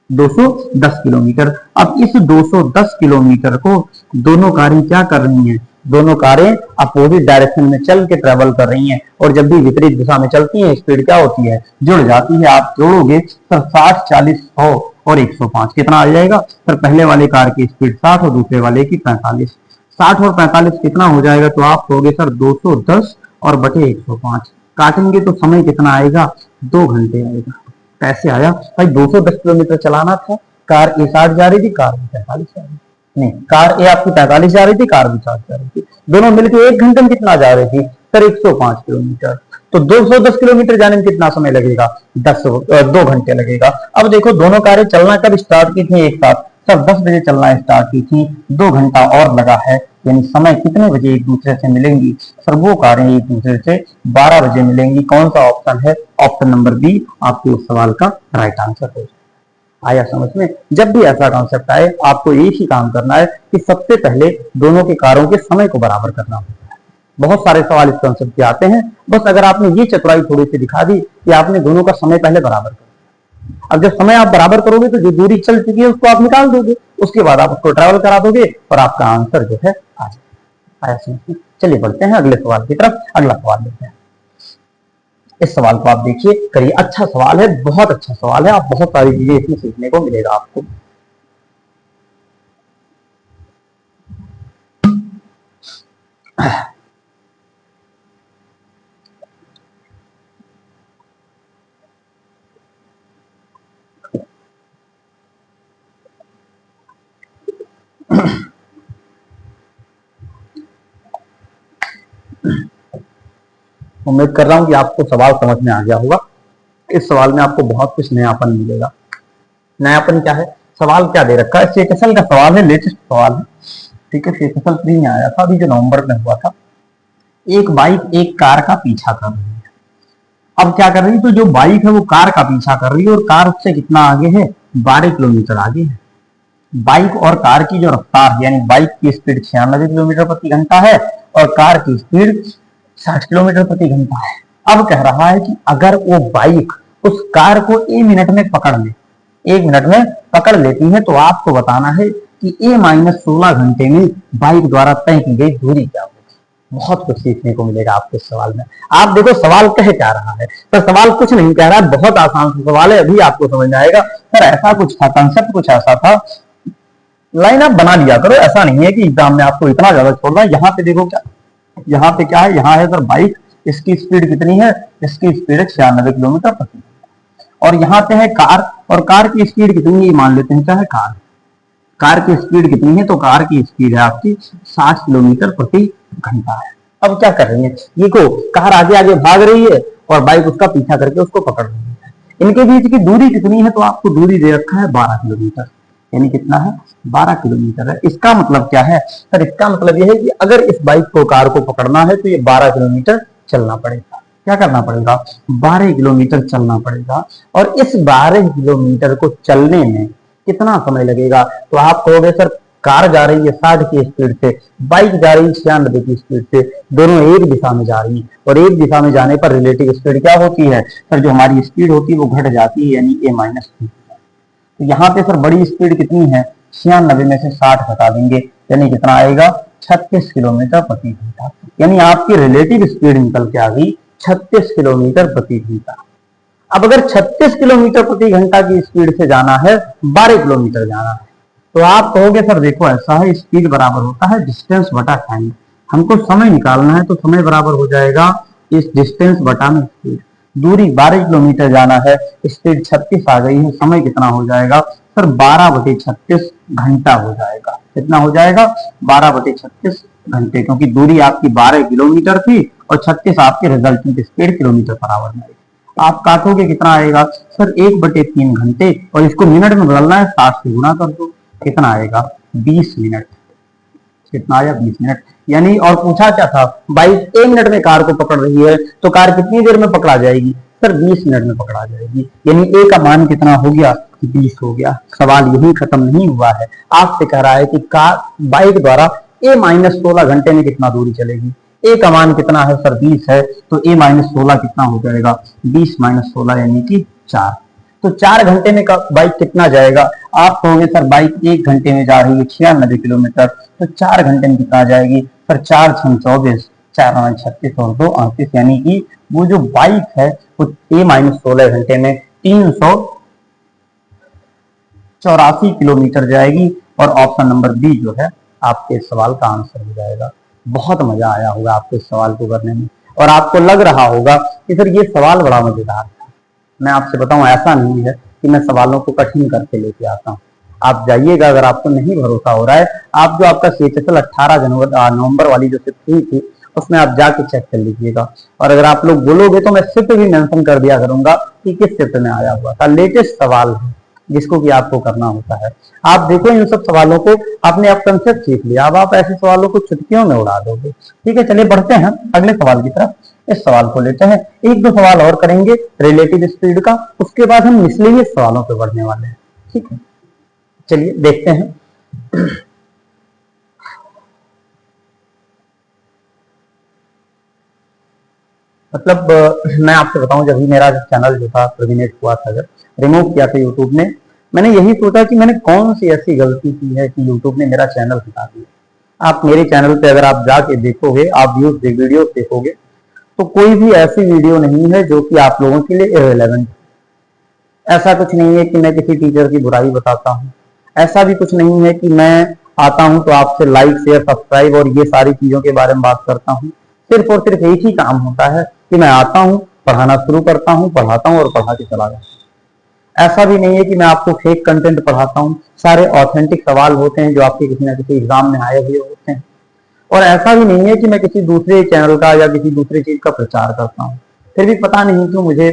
[SPEAKER 1] 210 किलोमीटर। अब इस 210 किलोमीटर को दोनों कारें क्या कर रही हैं, दोनों कारें अपोजिट डायरेक्शन में चल के ट्रेवल कर रही हैं, और जब भी विपरीत दिशा में चलती हैं स्पीड क्या होती है, जुड़ जाती है। आप जोड़ोगे सर 60, 40, 100 और 105 कितना आ जाएगा सर, पहले वाले कार की स्पीड 60 और दूसरे वाले की 45। 60 और 45 कितना हो जाएगा, तो आप कहोगे सर 210 और बटे 105, काटेंगे तो समय कितना आएगा, 2 घंटे आएगा। कैसे आया भाई, 210 किलोमीटर चलाना था, कार ए 60 जा रही थी, कार भी 45 जा रही थी, नहीं कार ए आपकी 45 जा रही थी, कार भी 60 जा रही थी, दोनों मिलकर 1 घंटे में कितना जा रही थी सर, 105 किलोमीटर। तो 210 किलोमीटर जाने में कितना समय लगेगा, 2 घंटे लगेगा। अब देखो दोनों कारें चलना कब स्टार्ट की थी एक साथ, सर 10 बजे चलना स्टार्ट की थी, 2 घंटा और लगा है, यानी समय कितने बजे एक दूसरे से मिलेंगी सर, वो कारें एक दूसरे से 12 बजे मिलेंगी। कौन सा ऑप्शन है, ऑप्शन नंबर बी आपके इस सवाल का राइट आंसर है। आया समझ में, जब भी ऐसा कॉन्सेप्ट आए आपको एक ही काम करना है कि सबसे पहले दोनों के कारों के समय को बराबर करना होता है। बहुत सारे सवाल इस कॉन्सेप्ट के आते हैं, बस अगर आपने ये चतुराई थोड़ी सी दिखा दी कि आपने दोनों का समय पहले बराबर कर, अब जब समय आप बराबर करोगे तो जो दूरी चल चुकी है उसको आप निकाल दोगे, उसके बाद आप उसको ट्रेवल करा दोगे और आपका आंसर जो है आ जाएगा। आया समझ में, चलिए बढ़ते हैं अगले सवाल की तरफ। अगला सवाल देखते हैं, इस सवाल को आप देखिए, करिए। अच्छा सवाल है, बहुत अच्छा सवाल है, आप बहुत सारी चीजें इसमें सीखने को मिलेगा आपको। उम्मीद कर रहा हूं कि आपको सवाल समझ में आ गया होगा। इस सवाल में आपको बहुत कुछ नयापन मिलेगा। नयापन क्या है, सवाल क्या दे रखा है, CHSL का सवाल है, लेटेस्ट सवाल है, ठीक है। CHSL 3 में आया था अभी जो नवंबर में हुआ था। एक बाइक एक कार का पीछा कर रही है। अब क्या कर रही है, तो जो बाइक है वो कार का पीछा कर रही है और कार उससे कितना आगे है, 12 किलोमीटर आगे है। बाइक और कार की जो रफ्तार है, यानी बाइक की स्पीड 96 किलोमीटर प्रति घंटा है और कार की स्पीड 60 किलोमीटर प्रति घंटा है। अब कह रहा है कि अगर वो बाइक उस कार को 1 मिनट में पकड़ ले, 1 मिनट में पकड़ लेती है, तो आपको बताना है कि A-16 घंटे में बाइक द्वारा तय की गई दूरी क्या होगी। बहुत कुछ सीखने को मिलेगा आपको इस सवाल में। आप देखो सवाल कह क्या रहा है, तो सवाल कुछ नहीं कह रहा है, बहुत आसान सा सवाल है, अभी आपको समझ में आएगा। सर ऐसा कुछ था, कंसेप्ट कुछ ऐसा था, लाइन आप बना लिया करो, ऐसा नहीं है कि एग्जाम में आपको इतना ज्यादा छोड़ना है। यहाँ पे देखो क्या, यहाँ पे क्या है, यहाँ है सर बाइक, इसकी स्पीड कितनी है, इसकी स्पीड है 96 किलोमीटर प्रति घंटा। और यहाँ पे है कार, और कार की स्पीड कितनी है मान लेते हैं, क्या है कार की स्पीड कितनी है, तो कार की स्पीड है आपकी 60 किलोमीटर प्रति घंटा है। अब क्या कर रही है, ये को कार आगे आगे भाग रही है और बाइक उसका पीछा करके उसको पकड़ रही है। इनके बीच की दूरी कितनी है, तो आपको दूरी दे रखा है 12 किलोमीटर, यानी कितना है, 12 किलोमीटर है। इसका मतलब क्या है सर, इसका मतलब यह है कि अगर इस बाइक को, कार को पकड़ना है, तो ये 12 किलोमीटर चलना पड़ेगा। क्या करना पड़ेगा, 12 किलोमीटर चलना पड़ेगा। और इस 12 किलोमीटर को चलने में कितना समय लगेगा, तो आप कहोगे सर कार जा रही है 60 की स्पीड से, बाइक जा रही है 96 की स्पीड से, दोनों एक दिशा में जा रही है, और एक दिशा में जाने पर रिलेटिव स्पीड क्या होती है सर, जो हमारी स्पीड होती है वो घट जाती है, यानी A-3। तो यहाँ पे सर बड़ी स्पीड कितनी है, 96 में से 60 घटा देंगे, यानी कितना आएगा, 36 किलोमीटर प्रति घंटा। यानी आपकी रिलेटिव स्पीड निकल के आ गई 36 किलोमीटर प्रति घंटा। अब अगर 36 किलोमीटर प्रति घंटा की स्पीड से जाना है, 12 किलोमीटर जाना है, तो आप कहोगे सर देखो ऐसा है, स्पीड बराबर होता है डिस्टेंस बटा टाइम। हमको समय निकालना है, तो समय बराबर हो जाएगा इस डिस्टेंस बटा में स्पीड। दूरी 12 किलोमीटर जाना है, स्पीड 36 आ गई है, समय कितना हो जाएगा सर, 12/36 घंटा हो जाएगा। कितना हो जाएगा, 12/36 घंटे, क्योंकि दूरी आपकी 12 किलोमीटर थी और 36 आपकी resulting speed kilometre per hour में आई। आप काटोगे कितना आएगा सर, 1/3 घंटे, और इसको मिनट में बदलना है, 60 से गुणा कर दो, कितना आएगा 20 मिनट। कितना आया, 20 मिनट। यानी और पूछा क्या था, बाइक 1 मिनट में कार को पकड़ रही है, तो कार कितनी देर में पकड़ा जाएगी सर, 20 मिनट में पकड़ा जाएगी। यानी ए का मान कितना हो गया, 20 हो गया। सवाल यही खत्म नहीं हुआ है, आपसे कह रहा है कि कार बाइक द्वारा A-16 घंटे में कितना दूरी चलेगी। ए का मान कितना है सर, 20 है, तो A-16 कितना हो जाएगा, 20-16 यानी कि 4। तो 4 घंटे में बाइक कितना जाएगा, आप कहोगे सर बाइक 1 घंटे में जा रही है 96 किलोमीटर, तो 4 घंटे में कितना जाएगी सर, 4 × 24, 4 × 36 और 2 38, यानी कि वो जो बाइक है वो A-16 घंटे में 384 किलोमीटर जाएगी। और ऑप्शन नंबर बी जो है आपके सवाल का आंसर हो जाएगा। बहुत मजा आया होगा आपको इस सवाल को करने में, और आपको लग रहा होगा कि सर ये सवाल बड़ा मजेदार था। मैं आपसे बताऊं, ऐसा नहीं है कि मैं सवालों को कठिन करके लेके आता हूं। आप जाइएगा, अगर आपको नहीं भरोसा हो रहा है, आप जो आपका CHSL 18 नवंबर वाली जो शिफ्ट हुई थी उसमें आप जाके चेक कर लीजिएगा। और अगर आप लोग बोलोगे तो मैं शिफ्ट भी मेंशन कर दिया करूंगा कि किस शिफ्ट में आया हुआ था। लेटेस्ट सवाल है जिसको कि आपको करना होता है। आप देखो इन सब सवालों को, आपने अब कंसेप्ट सीख लिया, अब आप ऐसे सवालों को चुटकियों में उड़ा दोगे। ठीक है, चलिए बढ़ते हैं अगले सवाल की तरफ। इस सवाल को लेते हैं, 1-2 सवाल और करेंगे रिलेटिव स्पीड का, उसके बाद हम मिसलेनियस सवालों पे बढ़ने वाले हैं। ठीक है, चलिए देखते हैं। मतलब मैं आपसे बताऊं, जब मेरा चैनल जो था टर्मिनेट हुआ था, जब रिमूव किया था यूट्यूब ने, मैंने यही सोचा कि मैंने कौन सी ऐसी गलती की है कि यूट्यूब ने मेरा चैनल हटा दिया। आप मेरे चैनल पे अगर आप जाके देखोगे, आप वीडियो देखोगे, तो कोई भी ऐसी वीडियो नहीं है जो कि आप लोगों के लिए इररिलेवेंट। ऐसा कुछ नहीं है कि मैं किसी टीचर की बुराई बताता हूँ, ऐसा भी कुछ नहीं है कि मैं आता हूँ तो आपसे लाइक शेयर सब्सक्राइब और ये सारी चीजों के बारे में बात करता हूँ। सिर्फ और सिर्फ एक ही काम होता है कि मैं आता हूँ, पढ़ाना शुरू करता हूँ, पढ़ाता हूँ और पढ़ा के चला जाता हूँ। ऐसा भी नहीं है कि मैं आपको फेक कंटेंट पढ़ाता हूँ, सारे ऑथेंटिक सवाल होते हैं जो आपके किसी ना किसी एग्जाम में आए हुए होते हैं। और ऐसा भी नहीं है कि मैं किसी दूसरे चैनल का या किसी दूसरी चीज का प्रचार करता हूँ। फिर भी पता नहीं क्यों मुझे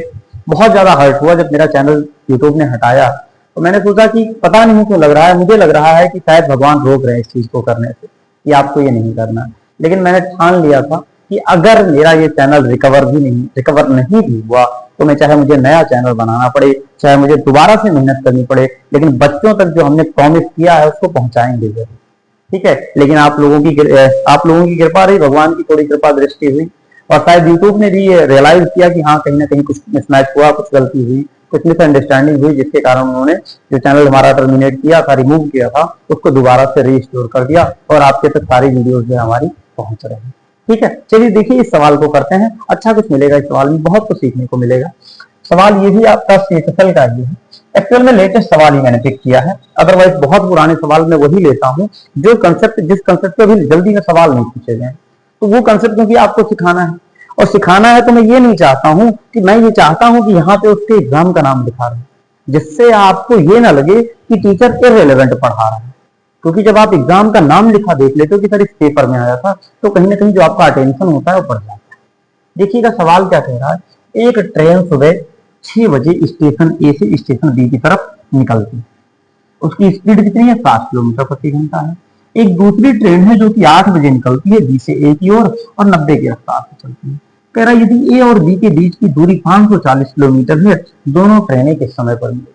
[SPEAKER 1] बहुत ज्यादा हर्ट हुआ जब मेरा चैनल यूट्यूब ने हटाया। तो मैंने सोचा कि पता नहीं क्यों लग रहा है, मुझे लग रहा है कि शायद भगवान रोक रहे हैं इस चीज को करने से, कि आपको ये नहीं करना। लेकिन मैंने ठान लिया था कि अगर मेरा ये चैनल रिकवर नहीं भी हुआ तो मैं चाहे मुझे नया चैनल बनाना पड़े, चाहे मुझे दोबारा से मेहनत करनी पड़े, लेकिन बच्चों तक जो हमने प्रॉमिस किया है उसको पहुंचाएंगे जरूर। ठीक है, लेकिन आप लोगों की कृपा रही, भगवान की थोड़ी कृपा दृष्टि हुई, और शायद यूट्यूब ने भी रियलाइज किया कि हाँ कहीं ना कहीं कुछ मिसमैच हुआ, कुछ गलती हुई, कुछ मिसअंडरस्टैंडिंग हुई, जिसके कारण उन्होंने जो चैनल हमारा टर्मिनेट किया था, रिमूव किया था, उसको दोबारा से रीस्टोर कर दिया और आपके तक सारी वीडियोस जो हमारी पहुंच रही है। ठीक है, चलिए देखिए इस सवाल को करते हैं, अच्छा कुछ मिलेगा इस सवाल में, बहुत कुछ सीखने को मिलेगा। सवाल ये भी आपका सीएसएल का ही है। एक्चुअल में लेटेस्ट सवाल ही मैंने पिक किया है, अदरवाइज बहुत पुराने सवाल मैं वही लेता हूँ जो कंसेप्ट, जिस कंसेप्ट पे अभी जल्दी में सवाल नहीं पूछे गए, तो वो कंसेप्ट क्योंकि आपको सिखाना है, और सिखाना है तो मैं ये नहीं चाहता हूँ कि मैं ये चाहता हूँ कि यहाँ पे उसके एग्जाम का नाम लिखा रहे, जिससे आपको ये ना लगे कि टीचर इररिलेवेंट पढ़ा रहा है। क्योंकि जब आप एग्जाम का नाम लिखा देख लेते हो कि सर इस पेपर में आया था, तो कहीं ना कहीं जो आपका अटेंशन होता है वो बढ़ जाता है। देखिएगा सवाल क्या कह रहा है, एक ट्रेन सुबह 6 बजे स्टेशन ए से स्टेशन बी की तरफ निकलती है, उसकी स्पीड कितनी है, 7 किलोमीटर प्रति घंटा है। एक दूसरी ट्रेन है जो कि 8 बजे निकलती है बी से ए की ओर और 90 की रफ्तार से चलती है। कह रहा है यदि ए और बी के बीच की दूरी 540 किलोमीटर है, दोनों ट्रेनें किस समय पर मिलेंगी।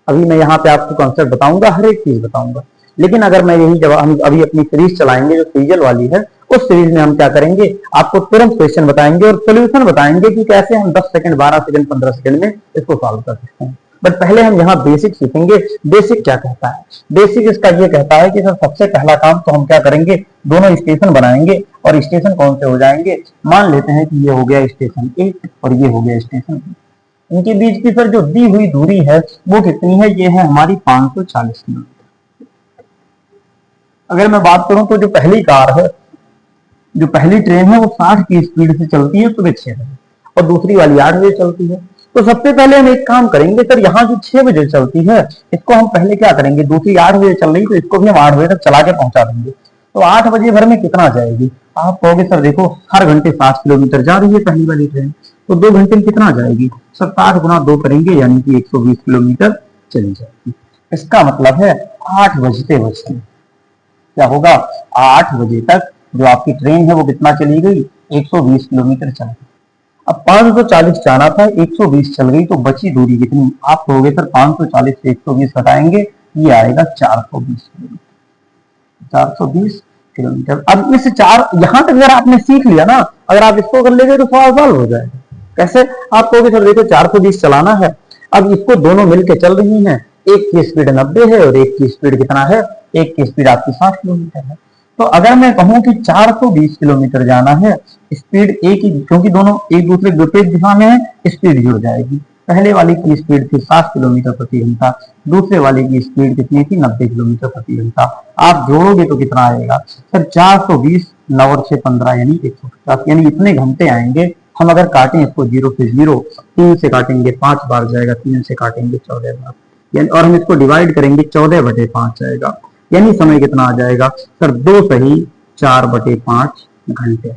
[SPEAKER 1] अभी मैं यहाँ पे आपको कॉन्सेप्ट बताऊंगा, हर एक चीज बताऊंगा, लेकिन अगर मैं यही जब हम अभी अपनी सीरीज चलाएंगे जो सीरियल वाली है, उस सीरीज में हम क्या करेंगे, आपको तुरंत क्वेश्चन बताएंगे और सोल्यूशन बताएंगे कि कैसे हम 10 सेकंड, 12 सेकंड, 15 सेकंड में इसको सॉल्व कर सकते हैं। बट पहले हम यहाँ बेसिक सीखेंगे। बेसिक क्या कहता है, बेसिक इसका ये कहता है कि सर सबसे पहला काम तो हम क्या करेंगे, दोनों स्टेशन बनाएंगे, और स्टेशन कौन से हो जाएंगे, मान लेते हैं कि ये हो गया स्टेशन ए और ये हो गया स्टेशन बी। इनके बीच की सर जो दी हुई दूरी है वो कितनी है, ये है हमारी 540 किलोमीटर। अगर मैं बात करूं तो जो पहली कार है, जो पहली ट्रेन है वो 60 की स्पीड से चलती है सुबह 6 बजे, और दूसरी वाली 8 बजे चलती है। तो सबसे पहले हम एक काम करेंगे सर, यहाँ जो 6 बजे चलती है इसको हम पहले क्या करेंगे, दूसरी 8 बजे चल रही तो इसको भी हम 8 बजे तक चला के पहुंचा देंगे। तो 8 बजे भर में कितना जाएगी, आप कहोगे सर देखो हर घंटे 7 किलोमीटर जा रही है पहली वाली ट्रेन, तो 2 घंटे में कितना जाएगी सर, 60 गुना 2 करेंगे यानी कि 120 किलोमीटर चली जाएगी। इसका मतलब है 8 बजते बजते क्या होगा, 8 बजे तक जो आपकी ट्रेन है वो कितना चली गई, 120 किलोमीटर चल गई। अब 540 जाना था, 120 चल गई, तो बची दूरी कितनी, आप कहोगे सर 540 से 120 हटाएंगे, ये आएगा 420 किलोमीटर। 420 किलोमीटर। अब इस चार, यहां तक अगर आपने सीख लिया ना, अगर आप इसको कर लेंगे तो सवाल सॉल्व हो जाएगा। कैसे, आप कहोगे सर देखो 420 चलाना है, अब इसको दोनों मिलकर चल रही हैं, एक की स्पीड 90 है और एक की स्पीड कितना है, एक की स्पीड आपकी 60 किलोमीटर है। तो अगर मैं कहूं कि 420 किलोमीटर जाना है, स्पीड एक ही, क्योंकि दोनों एक दूसरे विपरीत दिशा में है, स्पीड जुड़ जाएगी। पहले वाले की स्पीड थी 60 किलोमीटर प्रति घंटा, दूसरे वाले की स्पीड कितनी थी, 90 किलोमीटर प्रति घंटा। आप जोड़ोगे तो कितना आएगा सर, 420 9 और 6 15 यानी 150, यानी इतने घंटे आएंगे। हम अगर काटें इसको 0 से 0, 3 से काटेंगे 5 बार जाएगा, 3 से काटेंगे 14 बार, यानी और हम इसको डिवाइड करेंगे 14/5 आएगा, यानी समय कितना आ जाएगा सर, 2 सही 4/5 घंटे।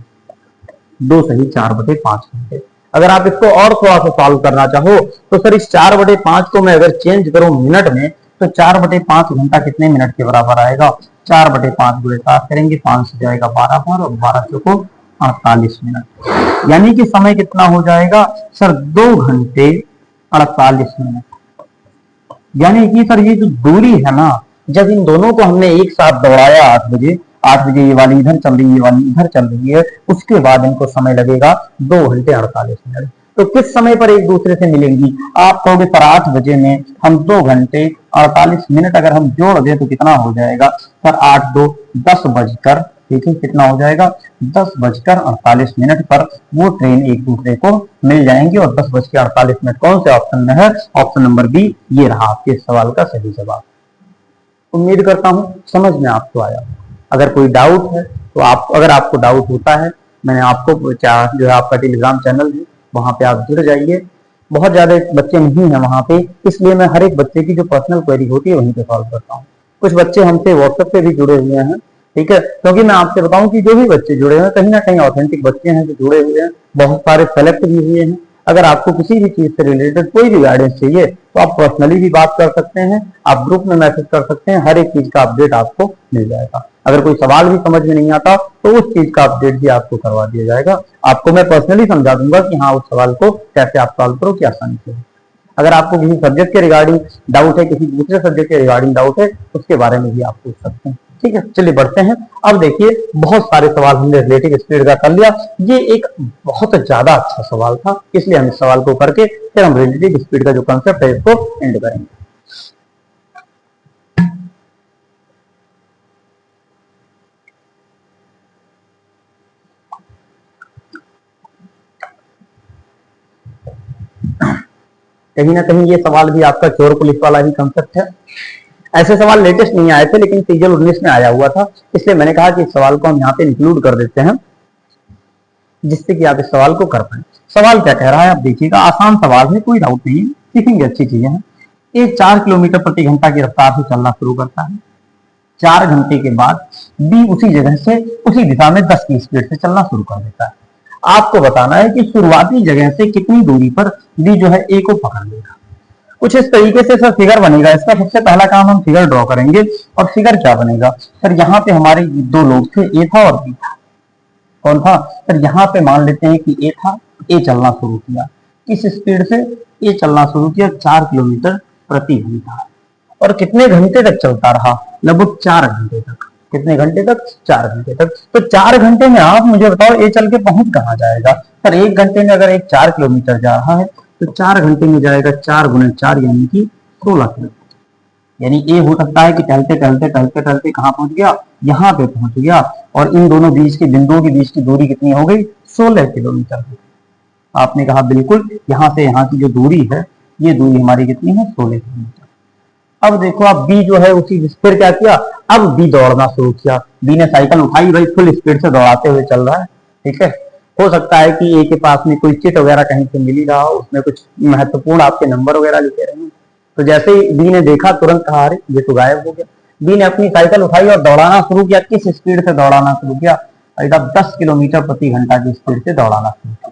[SPEAKER 1] 2 सही 4/5 घंटे। अगर आप इसको और थोड़ा सा सॉल्व करना चाहो तो सर इस 4/5 को मैं अगर चेंज करूं मिनट में, तो 4/5 घंटा कितने मिनट के बराबर आएगा, 4/5 गुणे 7 करेंगे, 5 से जाएगा 12 बार और 12 से को 48 मिनट, यानी कि समय कितना हो जाएगा सर, 2 घंटे 48 मिनट। यानी कि सर ये जो दूरी है ना, जब इन दोनों को हमने एक साथ दौड़ाया 8 बजे ये वाली इधर चल रही है, ये वाली इधर चल रही है, उसके बाद इनको समय लगेगा 2 घंटे 48 मिनट। तो किस समय पर एक दूसरे से मिलेंगी, आप कहोगे सर 8 बजे में हम 2 घंटे 48 मिनट अगर हम जोड़ दें तो कितना हो जाएगा सर, 8 2 10 बजकर, देखिए कितना हो जाएगा, 10:48 पर वो ट्रेन एक दूसरे को मिल जाएंगी। और 10:48 कौन से ऑप्शन में है, ऑप्शन नंबर बी, ये रहा आपके सवाल का सही जवाब। उम्मीद करता हूं समझ में आपको आया। अगर कोई डाउट है तो आप, अगर आपको डाउट होता है, मैंने आपको जो है आपका टेलीग्राम चैनल है वहां पे आप जुड़ जाइए। बहुत ज्यादा बच्चे नहीं है वहां पे, इसलिए मैं हर एक बच्चे की जो पर्सनल क्वेरी होती है वहीं पे सॉल्व करता हूँ। कुछ बच्चे हमसे व्हाट्सएप पे भी जुड़े हुए हैं, ठीक है, क्योंकि मैं आपसे बताऊं कि जो भी बच्चे जुड़े हैं कहीं ना कहीं ऑथेंटिक बच्चे हैं जो जुड़े हुए हैं, बहुत सारे सेलेक्ट भी हुए हैं। अगर आपको किसी भी चीज से रिलेटेड कोई भी गाइडेंस चाहिए तो आप पर्सनली भी बात कर सकते हैं, आप ग्रुप में मैसेज कर सकते हैं, हर एक चीज का अपडेट आपको मिल जाएगा। अगर कोई सवाल भी समझ में नहीं आता तो उस चीज का अपडेट भी आपको करवा दिया जाएगा, आपको मैं पर्सनली समझा दूंगा कि हाँ उस सवाल को कैसे आप सॉल्व करो, क्या आसानी से। अगर आपको किसी सब्जेक्ट के रिगार्डिंग डाउट है, किसी दूसरे सब्जेक्ट के रिगार्डिंग डाउट है, उसके बारे में भी आप पूछ सकते हैं। ठीक है, चलिए बढ़ते हैं। अब देखिए, बहुत सारे सवाल हमने रिलेटिव स्पीड का कर लिया, ये एक बहुत ज्यादा अच्छा सवाल था, इसलिए हम इस सवाल को करके फिर हम रिलेटिव स्पीड का जो कंसेप्ट है इसको एंड करेंगे। कहीं ना कहीं ये सवाल भी आपका चोर पुलिस वाला ही कंसेप्ट है। ऐसे सवाल लेटेस्ट नहीं आए थे, लेकिन सीजल 19 में आया हुआ था, इसलिए मैंने कहा कि इस सवाल को हम यहाँ पे इंक्लूड कर देते हैं, जिससे कि आप इस सवाल को कर पाए। सवाल क्या कह रहा है आप देखिएगा, आसान सवाल है, कोई डाउट नहीं है, सीखेंगे, अच्छी चीजें हैं। एक 4 किलोमीटर प्रति घंटा की रफ्तार से चलना शुरू करता है। 4 घंटे के बाद बी उसी जगह से उसी दिशा में 10 की स्पीड से चलना शुरू कर देता है। आपको बताना है कि शुरुआती जगह से कितनी दूरी पर बी जो है ए को पकड़ लेगा। कुछ इस तरीके से सर फिगर बनेगा। इसका सबसे पहला काम हम फिगर ड्रॉ करेंगे। और फिगर क्या बनेगा सर, यहाँ पे हमारे 2 लोग थे, ए था और बी था। कौन था सर, यहाँ पे मान लेते हैं कि ए था, ए चलना शुरू किया। किस स्पीड से ए चलना शुरू किया, 4 किलोमीटर प्रति घंटा। और कितने घंटे तक चलता रहा, लगभग 4 घंटे तक। कितने घंटे तक, 4 घंटे तक। तो 4 घंटे में आप मुझे बताओ ए चल के पहुंच कहाँ जाएगा सर। 1 घंटे में अगर एक 4 किलोमीटर जा रहा है तो 4 घंटे में जाएगा 4 गुना 4 यानी कि 16 किलोमीटर। यानी ए हो सकता है कि टहलते टहलते टहलते टहलते कहाँ पहुंच गया, यहाँ पे पहुंच गया। और इन दोनों बीच के बिंदुओं के बीच की दूरी कितनी हो गई, 16 किलोमीटर। आपने कहा बिल्कुल, यहाँ से यहाँ की जो दूरी है ये दूरी हमारी कितनी है, 16 किलोमीटर। अब देखो आप बी जो है उसी फिर क्या किया, अब बी दौड़ना शुरू किया। बी ने साइकिल उठाई, भाई फुल स्पीड से दौड़ाते हुए चल रहा है। ठीक है, हो सकता है कि ए के पास में कोई चिट वगैरह कहीं से मिली रहा हो, उसमें कुछ महत्वपूर्ण आपके नंबर वगैरह लिखे रहे। तो जैसे ही बी ने देखा तुरंत कहा अरे ये तो गायब हो गया। बी ने अपनी साइकिल उठाई और दौड़ाना शुरू किया। किस स्पीड से दौड़ाना शुरू किया, एकदम 10 किलोमीटर प्रति घंटा की स्पीड से दौड़ाना शुरू किया।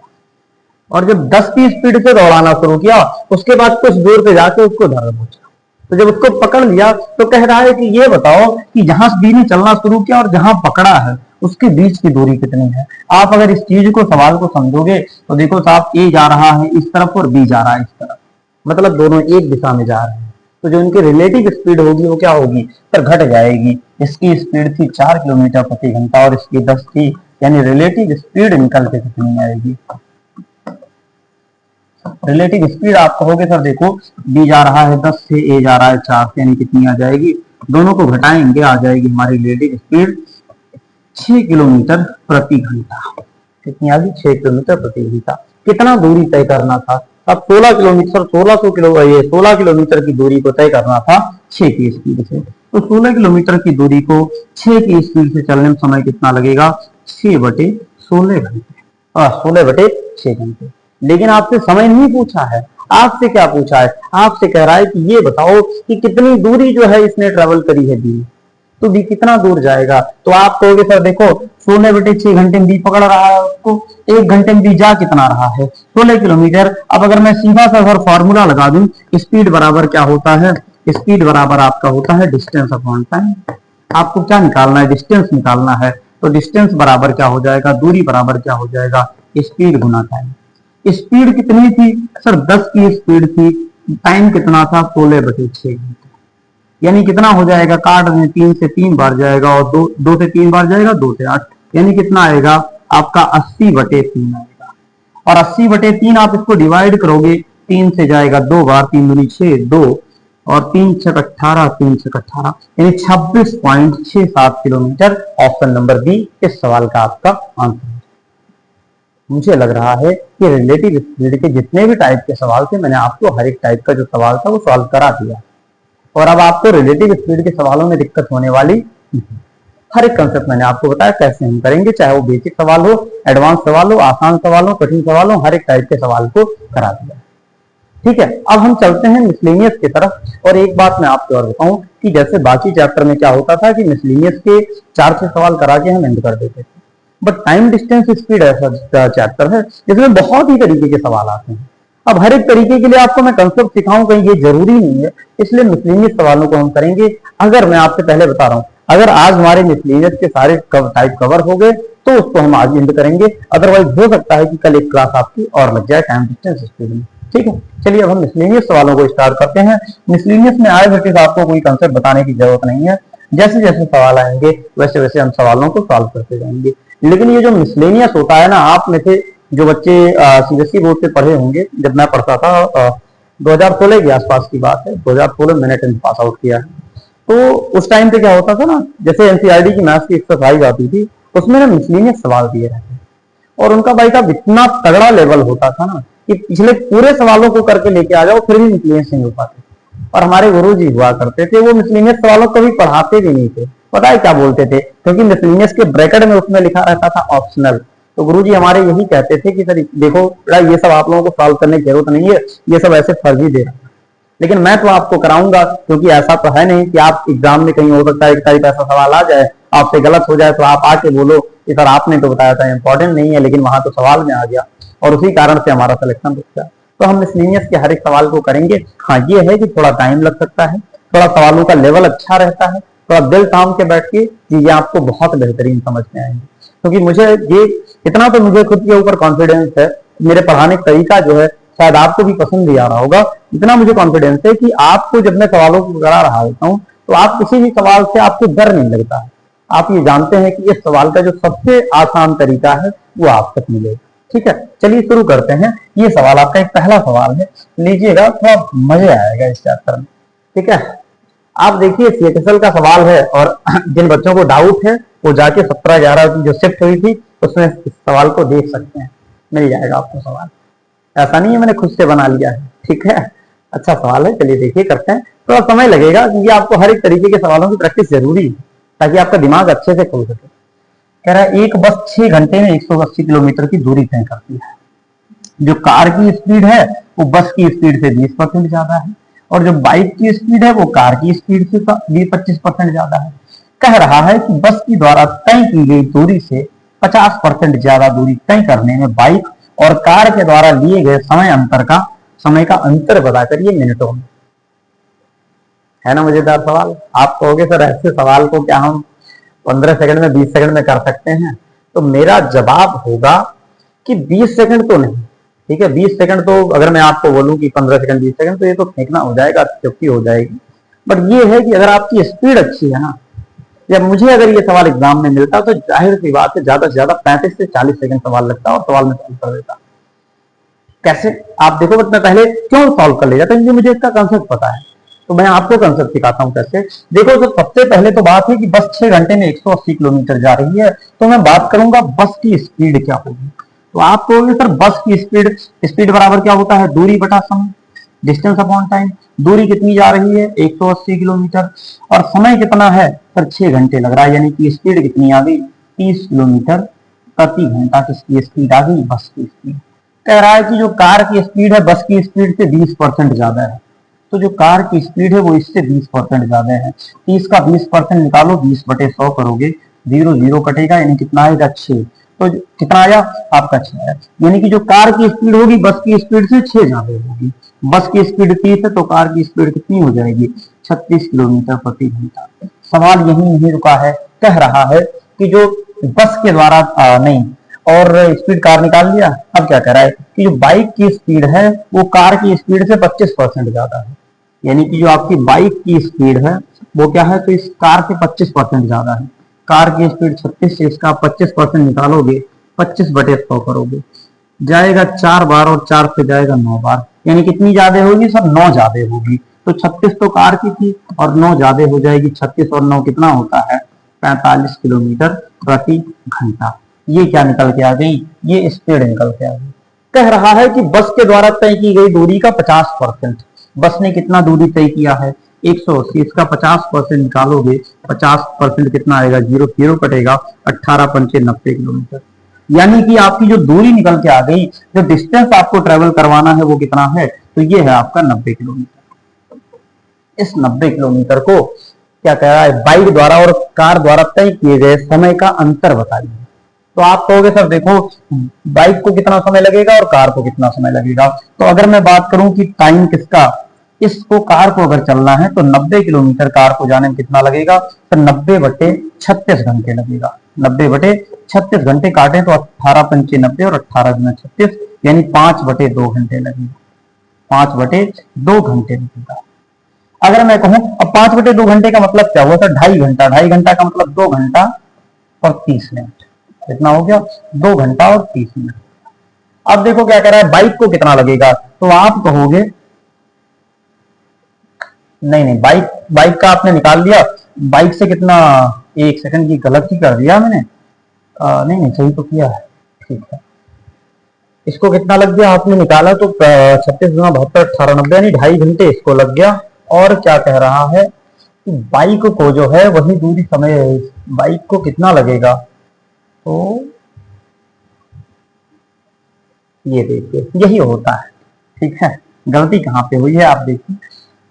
[SPEAKER 1] और जब 10 की स्पीड से दौड़ाना शुरू किया उसके बाद कुछ दूर पे जाके उसको धर पहुंचा। तो जब उसको पकड़ लिया तो कह रहा है कि ये बताओ कि जहां बी ने चलना शुरू किया और जहां पकड़ा है उसके बीच की दूरी कितनी है। आप अगर इस चीज को, सवाल को समझोगे तो देखो साहब, ए जा रहा है इस तरफ और बी जा रहा है इस तरफ, मतलब दोनों एक दिशा में जा रहे हैं। तो जो इनकी रिलेटिव स्पीड होगी वो क्या होगी सर, घट जाएगी। इसकी स्पीड थी 4 किलोमीटर प्रति घंटा और इसकी 10 थी, यानी रिलेटिव स्पीड निकल के कितनी आएगी। रिलेटिव स्पीड आप कहोगे सर देखो, बी जा रहा है 10 से, ए जा रहा है 4 से, यानी कितनी आ जाएगी, दोनों को घटाएंगे आ जाएगी हमारी रिलेटिव स्पीड 6 किलोमीटर प्रति घंटा। कितनी आ गई, 6 किलोमीटर प्रति घंटा। कितना दूरी तय करना था, अब 16 किलोमीटर, 16 किलोमीटर की दूरी को तय करना था 6 की स्पीड से। तो 16 किलोमीटर की दूरी को 6 की स्पीड से चलने में समय कितना लगेगा, 6/16 घंटे। 16/6 घंटे। लेकिन आपसे समय नहीं पूछा है, आपसे क्या पूछा है, आपसे कह रहा है कि ये बताओ कि कितनी दूरी जो है इसने ट्रेवल करी है बी। तो बी कितना दूर जाएगा, तो आप कहोगे सर देखो 16/6 घंटे में बी पकड़ रहा है उसको, 1 घंटे में बी जा कितना रहा है, 16 किलोमीटर। अब अगर मैं सीधा सा अगर फॉर्मूला लगा दूं, स्पीड बराबर क्या होता है, स्पीड बराबर आपका होता है डिस्टेंस अपॉन टाइम। आपको क्या निकालना है, डिस्टेंस निकालना है। तो डिस्टेंस बराबर क्या हो जाएगा, दूरी बराबर क्या हो जाएगा, स्पीड गुना टाइम। स्पीड कितनी थी सर, 10 की स्पीड थी, टाइम कितना था, 16/6 घंटे। यानी कितना हो जाएगा, काट में 3 से 3 बार जाएगा और 2 से 3 बार जाएगा, 2 से 8, यानी कितना आएगा आपका 80/3 आएगा। और 80/3 आप इसको डिवाइड करोगे, 3 से जाएगा 2 बार, 3 दूनी 6, 2 और 3 6 18, 3 6 18, यानी 26.67 किलोमीटर। ऑप्शन नंबर बी इस सवाल का आपका आंसर। मुझे लग रहा है कि रिलेटिव स्पीड के जितने भी टाइप के सवाल थे मैंने आपको हर एक टाइप का जो सवाल था वो सॉल्व करा दिया। और अब आपको रिलेटिव स्पीड के सवालों में दिक्कत होने वाली नहीं। हर एक कंसेप्ट मैंने आपको बताया कैसे हम करेंगे, चाहे वो बेसिक सवाल हो, एडवांस सवाल हो, आसान सवाल हो, कठिन सवाल हो, हर एक टाइप के सवाल को करा दिया। ठीक है, अब हम चलते हैं मिसलेनियस की तरफ। और एक बात मैं आपको और बताऊं कि जैसे बाकी चैप्टर में क्या होता था कि मिसलिनियस के 4-6 सवाल करा के हम एंड कर देते थे, बट टाइम डिस्टेंस स्पीड ऐसा चैप्टर है जिसमें बहुत ही तरीके के सवाल आते हैं। अब हर एक तरीके के लिए आपको मैं कंसेप्ट सिखाऊं कहीं ये जरूरी नहीं है, इसलिए मिसलिनियस सवालों को हम करेंगे। अगर मैं आपसे पहले बता रहा हूं, अगर आज हमारे मिसलिनियस के सारे टाइप कवर हो गए तो उसको हम आज एंड करेंगे, अदरवाइज हो सकता है कि कल एक क्लास आपकी और लग जाए टाइम डिस्टेंस स्पीड में। ठीक है, चलिए अब हम मिसलिनियस सवालों को स्टार्ट करते हैं। मिसलिनियस में आए बेटे आपको कोई कंसेप्ट बताने की जरूरत नहीं है, जैसे जैसे सवाल आएंगे वैसे वैसे हम सवालों को सॉल्व करते जाएंगे। लेकिन ये जो मिसलेनियस होता है ना, आप में से जो बच्चे सीबीएसई बोर्ड से पढ़े होंगे, जब मैं पढ़ता था 2016 के आसपास की बात है, 2016 मैंने 10th पास आउट किया है, तो उस टाइम पे क्या होता था ना, जैसे एनसीईआरटी की मैथ्स की एक्सरसाइज आती थी, उसमें ना मिसलेनियस सवाल दिए रहते और उनका भाई साहब इतना तगड़ा लेवल होता था ना कि पिछले पूरे सवालों को करके लेके आ जाओ फिर भी मिसलेनियस नहीं हो पाते। और हमारे गुरुजी हुआ करते थे, वो मिसलेनियस सवालों को कभी पढ़ाते भी नहीं थे। पता है क्या बोलते थे? क्योंकि मिसलेनियस के ब्रैकेट में उसमें लिखा रहता था ऑप्शनल, तो गुरुजी हमारे यही कहते थे कि सर देखो बेटा ये सब आप लोगों को सॉल्व करने की जरूरत नहीं है, ये सब ऐसे फर्जी दे रहा है, लेकिन मैं तो आपको कराऊंगा, क्योंकि ऐसा तो है नहीं कि आप एग्जाम में कहीं हो सकता है एक टाइप ऐसा सवाल आ जाए आपसे गलत हो जाए तो आप आके बोलो कि सर आपने तो बताया था इंपॉर्टेंट नहीं है, लेकिन वहां तो सवाल में आ गया और उसी कारण से हमारा सिलेक्शन रुक गया। तो हम मिसलेनियस के हर एक सवाल को करेंगे। हाँ ये है कि थोड़ा टाइम लग सकता है, थोड़ा सवालों का लेवल अच्छा रहता है, थोड़ा दिल थाम के बैठ के ये आपको बहुत बेहतरीन समझ में आएंगे। क्योंकि मुझे ये इतना तो मुझे खुद के ऊपर कॉन्फिडेंस है, मेरे पढ़ाने का तरीका जो है शायद आपको भी पसंद भी आ रहा होगा, इतना मुझे कॉन्फिडेंस है कि आपको जब मैं सवालों को करा रहा होता हूँ तो आप किसी भी सवाल से आपको डर नहीं लगता है। आप ये जानते हैं कि इस सवाल का जो सबसे आसान तरीका है वो आप तक मिलेगा। ठीक है, चलिए शुरू करते हैं। ये सवाल आपका एक पहला सवाल है, लीजिएगा, थोड़ा मजा आएगा इस चैप्टर में। ठीक है, आप देखिए सीएचएसएल का सवाल है और जिन बच्चों को डाउट है वो जाके 17/11 की जो शिफ्ट हुई थी उसमें इस सवाल को देख सकते हैं, मिल जाएगा आपको सवाल। ऐसा नहीं है मैंने खुद से बना लिया है। ठीक है, अच्छा सवाल है, चलिए देखिए करते हैं। थोड़ा समय लगेगा क्योंकि आपको हर एक तरीके के सवालों की प्रैक्टिस जरूरी है ताकि आपका दिमाग अच्छे से खुल सके। कह रहा है एक बस 6 घंटे में 180 किलोमीटर की दूरी तय करती है। जो कार की स्पीड है वो बस की स्पीड से 20% ज्यादा है, और जो बाइक की स्पीड है वो कार की स्पीड से 25% ज्यादा है। कह रहा है कि बस की द्वारा तय की गई दूरी से 50% ज्यादा दूरी तय करने में बाइक और कार के द्वारा लिए गए समय का अंतर बता करिए मिनटों में। है ना मजेदार सवाल? आप कहोगे सर ऐसे सवाल को क्या हम 15 सेकंड में 20 सेकंड में कर सकते हैं? तो मेरा जवाब होगा कि 20 सेकंड तो नहीं। ठीक है, 20 सेकंड तो अगर मैं आपको बोलूं कि 15 सेकंड 20 सेकंड तो ये तो फेंकना हो जाएगा, चुप्पी हो जाएगी। बट ये है कि अगर आपकी स्पीड अच्छी है ना, या मुझे अगर ये सवाल एग्जाम में मिलता तो जाहिर सी बात है ज्यादा से ज्यादा 35 से 40 सेकंड सवाल लगता और सवाल में सॉल्व कर देता। कैसे? आप देखो, बट मैं पहले क्यों सॉल्व कर ले जाता, क्योंकि मुझे इसका कंसेप्ट पता है, तो मैं आपको कंसेप्ट सिखाता हूँ कैसे। देखो, तो सबसे पहले तो बात है कि बस 6 घंटे में 180 किलोमीटर जा रही है, तो मैं बात करूंगा बस की स्पीड क्या होगी। तो आप कहोगे सर बस की स्पीड बराबर क्या होता है? दूरी बटा समय, डिस्टेंस अपॉन टाइम। दूरी कितनी जा रही है? 180 किलोमीटर, और समय कितना है सर? 6 घंटे लग रहा है, यानी कि स्पीड कितनी आ गई? 30 किलोमीटर प्रति घंटा किसकी स्पीड आ गई? बस की स्पीड। कह रहा है कि जो कार की स्पीड है बस की स्पीड से 20% ज्यादा है, तो जो कार की स्पीड है वो इससे 20% ज्यादा है। 30 का 20% निकालो, 20/100 करोगे, 0 0 कटेगा, यानी कितना आएगा? 6। तो कितना आया आपका? 6 आया। यानी कि जो कार की स्पीड होगी बस की स्पीड से 6 ज्यादा होगी। बस की स्पीड 30 है तो कार की स्पीड कितनी हो जाएगी? 36 किलोमीटर प्रति घंटा। सवाल यही नहीं रुका है, कह रहा है कि जो बस के द्वारा नहीं, और स्पीड कार निकाल लिया। अब क्या कह रहा है कि जो बाइक की स्पीड है वो कार की स्पीड से 25% ज्यादा है, यानी कि जो आपकी बाइक की स्पीड है वो क्या है? तो इस कार से 25% ज्यादा है। कार की स्पीड 36 से इसका 25% निकालोगे, 25/100 करोगे, जाएगा 4 बार और 4 से जाएगा 9 बार, यानी कितनी ज्यादा होगी सर? 9 ज्यादा होगी। तो 36 तो कार की थी और 9 ज्यादा हो जाएगी। 36 और 9 कितना होता है? 45 किलोमीटर प्रति घंटा। ये क्या निकल के आ गई? ये स्पीड निकल के आ गई। कह रहा है कि बस के द्वारा तय की गई दूरी का 50%। बस ने कितना दूरी तय किया है? 180। इसका 50% निकालोगे, 50% कितना आएगा? 0 0 कटेगा, 18 पंचे 90 किलोमीटर। यानी कि आपकी जो दूरी निकल के आ गई, जो डिस्टेंस आपको ट्रेवल करवाना है वो कितना है? तो ये है आपका 90 किलोमीटर। इस 90 किलोमीटर को क्या कह रहा है, बाइक द्वारा और कार द्वारा तय किए गए समय का अंतर बताइए। तो आप कहोगे सर देखो बाइक को कितना समय लगेगा और कार को कितना समय लगेगा। तो अगर मैं बात करूं कि टाइम किसका, इसको कार को अगर चलना है तो 90 किलोमीटर कार को जाने में कितना लगेगा, तो 90/36 घंटे लगेगा। 90/36 घंटे काटें तो 18 पंचे 90 और 18 गुना 36 यानी 5/2 घंटे लगेगा। 5/2 घंटे लगेगा। अगर मैं कहूं अब 5/2 घंटे का मतलब क्या हुआ सर, 2.5 घंटा। 2.5 घंटा का मतलब 2 घंटा और 30 मिनट। कितना हो गया, 2 घंटा और 30 मिनट। अब देखो क्या कह रहा है, बाइक को कितना लगेगा। तो आप कहोगे नहीं, बाइक बाइक का आपने निकाल दिया, बाइक से कितना, एक सेकंड की गलत ही कर दिया मैंने। नहीं सही तो किया है, ठीक है। इसको कितना लग गया आपने निकाला तो 36 गुना 72 18 90 यानी 2.5 घंटे इसको लग गया। और क्या कह रहा है कि बाइक को जो है वही दूरी समय, बाइक को कितना लगेगा, तो ये देखिए यही होता है, ठीक है। गलती कहां पे हुई है आप देखिए,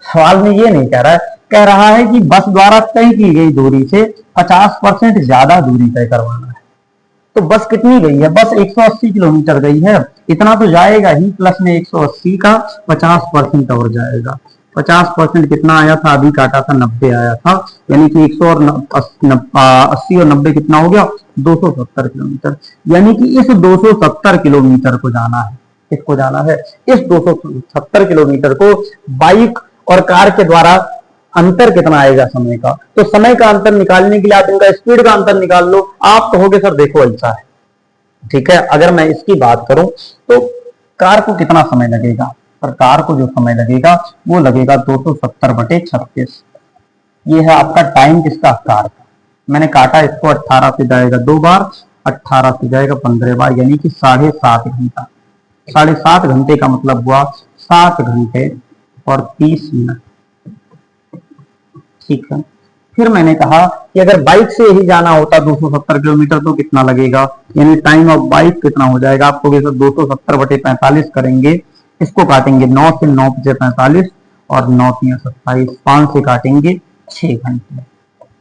[SPEAKER 1] सवाल में ये नहीं कह रहा है, कह रहा है कि बस द्वारा तय की गई दूरी से 50% ज्यादा दूरी तय करवाना है। तो बस कितनी गई है, बस 180 किलोमीटर गई है, इतना तो जाएगा ही, प्लस में 180 का 50% और जाएगा। 50% कितना आया था, अभी काटा था 90 आया था, यानी कि 180 और 90 कितना हो गया, 270 किलोमीटर। यानी कि इस 270 किलोमीटर को जाना है, इसको जाना है। इस 270 किलोमीटर को बाइक और कार के द्वारा अंतर कितना आएगा समय का, तो समय का अंतर निकालने के लिए आप इनका स्पीड का अंतर निकाल लो। आप कहोगे सर देखो ऐसा है, ठीक है। अगर मैं इसकी बात करूं तो कार को कितना समय लगेगा, पर कार को जो समय लगेगा वो लगेगा 270/36। ये है आपका टाइम किसका, कार का। मैंने काटा इसको, 18 से जाएगा 2 बार, 18 से जाएगा 15 बार, यानी कि 7.5 घंटा। 7.5 घंटे का मतलब हुआ 7 घंटे और 30 मिनट, ठीक है। फिर मैंने कहा कि अगर बाइक से ही जाना होता 270 किलोमीटर तो कितना लगेगा, यानी टाइम ऑफ बाइक कितना हो जाएगा। आपको 270/45 करेंगे, इसको काटेंगे 9 से, 9 से 45 और 9 3 27, 5 से काटेंगे 6 घंटे।